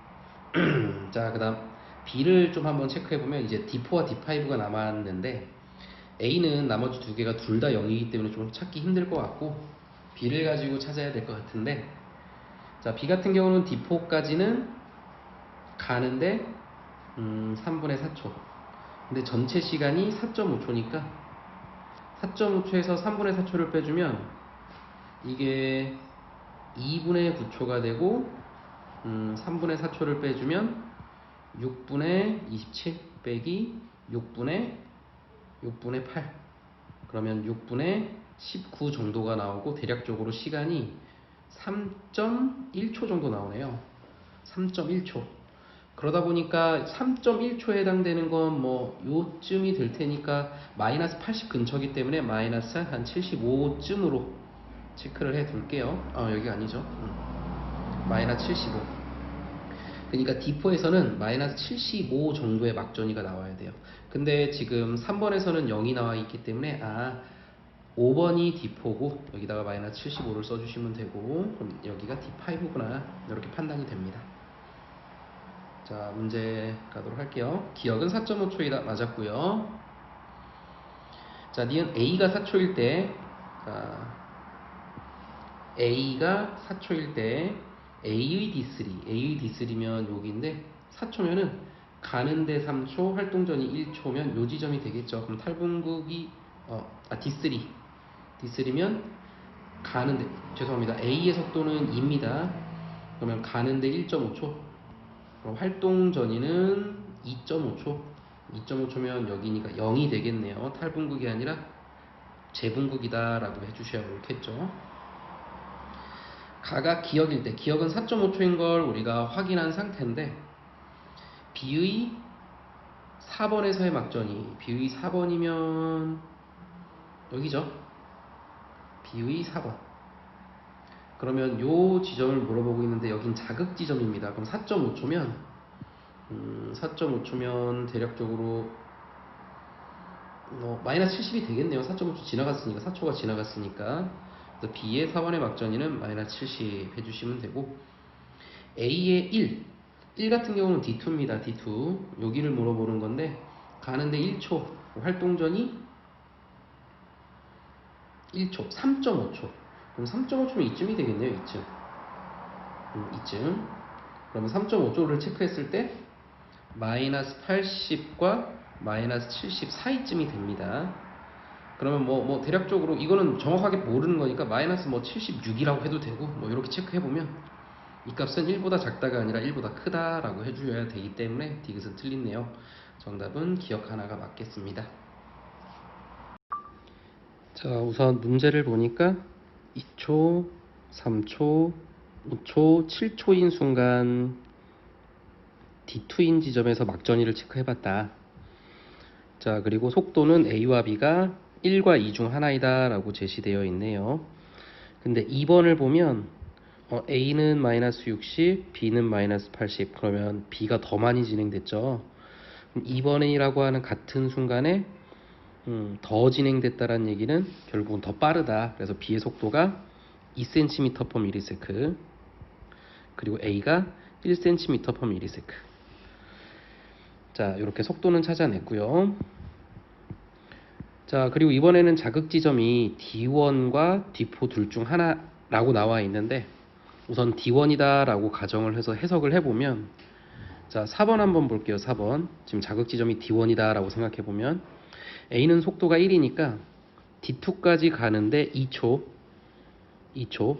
자, 그 다음 B를 좀 한번 체크해보면 이제 D4와 D5가 남았는데 A는 나머지 두 개가 둘 다 0이기 때문에 좀 찾기 힘들 것 같고 B를 가지고 찾아야 될 것 같은데, 자, B 같은 경우는 D4까지는 가는데 3분의 4초. 근데 전체 시간이 4.5초니까 4.5초에서 3분의 4초를 빼주면 이게 2분의 9초가 되고 3분의 4초를 빼주면 6분의 27 빼기 6분의 8, 그러면 6분의 19 정도가 나오고 대략적으로 시간이 3.1초 정도 나오네요. 3.1초. 그러다 보니까 3.1초에 해당되는 건 뭐 요쯤이 될 테니까 마이너스 80 근처기 때문에 마이너스 한 75쯤으로 체크를 해 둘게요. 여기 아니죠. 마이너스 75. 그러니까 D4에서는 마이너스 75 정도의 막전이가 나와야 돼요. 근데 지금 3번에서는 0이 나와 있기 때문에 5번이 D4고 여기다가 마이너스 75를 써주시면 되고, 그럼 여기가 D5구나 이렇게 판단이 됩니다. 자, 문제 가도록 할게요. 기억은 4.5초이다. 맞았고요. 자, 니은 A가 4초일 때, A가 4초일 때 A의 D3, A의 D3면 여기인데 4초면은 가는데 3초, 활동전이 1초면 요 지점이 되겠죠. 그럼 탈분극이 D3면 가는데, 죄송합니다. A의 속도는 2입니다. 그러면 가는데 1.5초, 그럼 활동 전이는 2.5초. 2.5초면 여기니까 0이 되겠네요. 탈분극이 아니라 재분극이다 라고 해주셔야 옳겠죠. 가가 기억일 때, 기억은 4.5초인 걸 우리가 확인한 상태인데, B의 4번에서의 막전이, B의 4번이면 여기죠. B의 4번. 그러면 요 지점을 물어보고 있는데 여긴 자극 지점입니다. 그럼 4.5초면 대략적으로 마이너스 70이 되겠네요. 4.5초 지나갔으니까, 4초가 지나갔으니까. 그래서 B의 4번의 막전이는 마이너스 70 해주시면 되고, A의 1 같은 경우는 D2입니다. D2 여기를 물어보는 건데, 가는데 1초, 활동전이 1초, 3.5초. 그럼 3.5초면 이쯤이 되겠네요. 이쯤. 이쯤. 그러면 3.5초를 체크했을 때 마이너스 80과 마이너스 70 사이쯤이 됩니다. 그러면 뭐 대략적으로 이거는 정확하게 모르는 거니까 마이너스 76이라고 해도 되고, 이렇게 체크해보면 이 값은 1보다 작다가 아니라 1보다 크다라고 해줘야 되기 때문에 디귿은 틀리네요. 정답은 기억 하나가 맞겠습니다. 자, 우선 문제를 보니까 2초, 3초, 5초, 7초인 순간 D2인 지점에서 막전이를 체크해봤다. 자, 그리고 속도는 A와 B가 1과 2 중 하나이다 라고 제시되어 있네요. 근데 2번을 보면 A는 마이너스 60, B는 마이너스 80. 그러면 B가 더 많이 진행됐죠. 2번이라고 하는 같은 순간에 더 진행됐다는 얘기는 결국은 더 빠르다. 그래서 B의 속도가 2cm/ms, 그리고 A가 1cm/ms. 자, 이렇게 속도는 찾아냈고요. 자, 그리고 이번에는 자극 지점이 D1과 D4 둘 중 하나라고 나와 있는데, 우선 D1이다 라고 가정을 해서 해석을 해보면, 자, 4번 한번 볼게요. 4번. 지금 자극 지점이 D1이다 라고 생각해보면, A는 속도가 1이니까 D2까지 가는데 2초,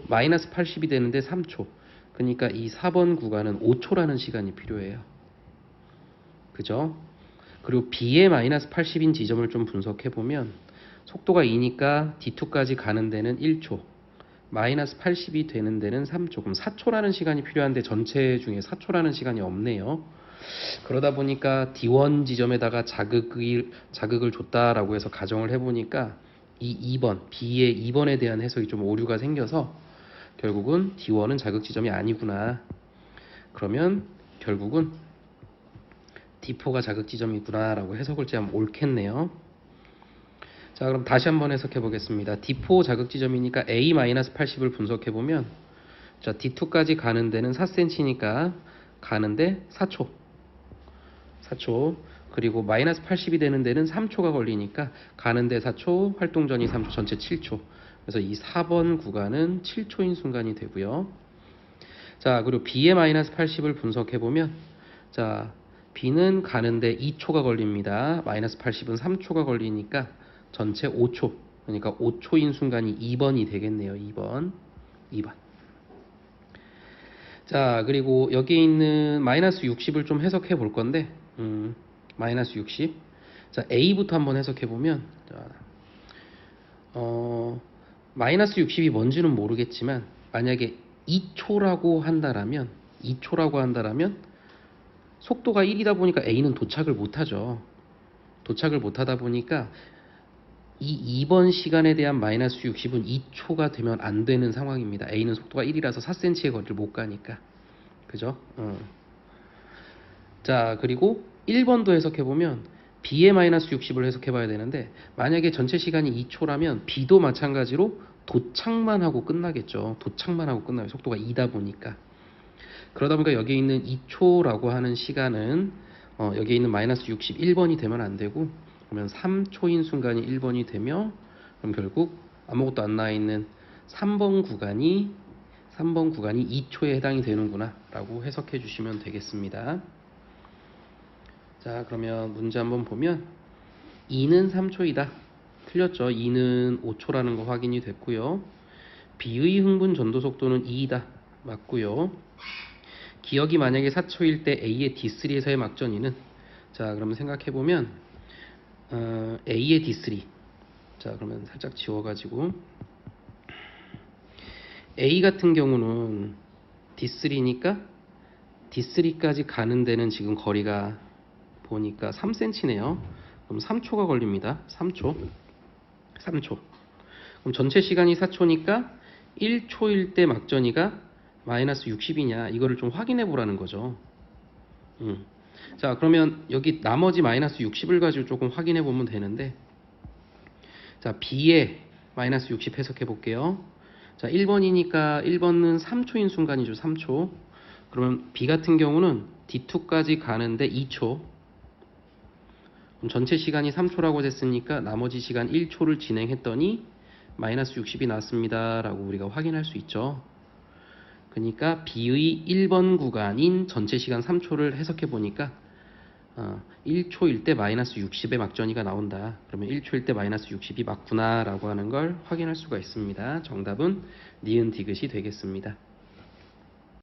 마이너스 80이 되는데 3초. 그러니까 이 4번 구간은 5초라는 시간이 필요해요. 그죠? 그리고 B의 마이너스 80인 지점을 좀 분석해보면, 속도가 2니까 D2까지 가는 데는 1초, 마이너스 80이 되는 데는 3초. 그럼 4초라는 시간이 필요한데 전체 중에 4초라는 시간이 없네요. 그러다 보니까 D1 지점에다가 자극을 줬다라고 해서 가정을 해보니까 이 2번, B의 2번에 대한 해석이 좀 오류가 생겨서 결국은 D1은 자극 지점이 아니구나. 그러면 결국은 D4가 자극 지점이구나 라고 해석을 하면 옳겠네요. 자, 그럼 다시 한번 해석해 보겠습니다. D4 자극 지점이니까 A-80을 분석해 보면, 자, D2까지 가는 데는 4cm니까 가는데 4초. 그리고 마이너스 80이 되는 데는 3초가 걸리니까 가는데 4초, 활동전이 3초, 전체 7초. 그래서 이 4번 구간은 7초인 순간이 되고요. 자, 그리고 B의 마이너스 80을 분석해 보면, 자, B는 가는데 2초가 걸립니다. 마이너스 80은 3초가 걸리니까 전체 5초. 그러니까 5초인 순간이 2번이 되겠네요. 2번. 자, 그리고 여기 있는 마이너스 60을 좀 해석해 볼 건데, 마이너스 60. 자, A부터 한번 해석해 보면, 마이너스 60이 뭔지는 모르겠지만, 만약에 2초라고 한다라면 속도가 1이다 보니까 A는 도착을 못하죠. 도착을 못하다 보니까 이 2번 시간에 대한 마이너스 60은 2초가 되면 안 되는 상황입니다. A는 속도가 1이라서 4cm의 거리를 못 가니까. 그죠? 자, 그리고 1번도 해석해보면 B의 마이너스 60을 해석해봐야 되는데, 만약에 전체 시간이 2초라면 B도 마찬가지로 도착만 하고 끝나겠죠. 도착만 하고 끝나요. 속도가 2다 보니까. 그러다 보니까 여기에 있는 2초라고 하는 시간은 여기에 있는 마이너스 61번이 되면 안 되고, 그러면 3초인 순간이 1번이 되며, 그럼 결국 아무것도 안 나와 있는 3번 구간이 2초에 해당이 되는구나 라고 해석해 주시면 되겠습니다. 자, 그러면 문제 한번 보면 2는 3초이다. 틀렸죠. 2는 5초라는 거 확인이 됐고요. B의 흥분 전도 속도는 2이다. 맞고요. 기억이 만약에 4초일 때 A의 D3에서의 막전이는, 자, 그러면 생각해보면 A의 D3, 자, 그러면 살짝 지워가지고 A 같은 경우는 D3니까 D3까지 가는 데는 지금 거리가 보니까 3cm네요. 그럼 3초가 걸립니다. 3초. 그럼 전체 시간이 4초니까 1초일 때 막전이가 마이너스 60이냐, 이거를 좀 확인해 보라는 거죠. 자, 그러면 여기 나머지 마이너스 60을 가지고 조금 확인해 보면 되는데, 자, B에 마이너스 60 해석해 볼게요. 자, 1번이니까 1번은 3초인 순간이죠. 3초. 그러면 B 같은 경우는 D2까지 가는데 2초. 그럼 전체 시간이 3초라고 됐으니까 나머지 시간 1초를 진행했더니 마이너스 60이 나왔습니다 라고 우리가 확인할 수 있죠. 그러니까 B의 1번 구간인 전체 시간 3초를 해석해 보니까 1초일 때 마이너스 60의 막전이가 나온다. 그러면 1초일 때 마이너스 60이 맞구나 라고 하는 걸 확인할 수가 있습니다. 정답은 니은 디귿이 되겠습니다.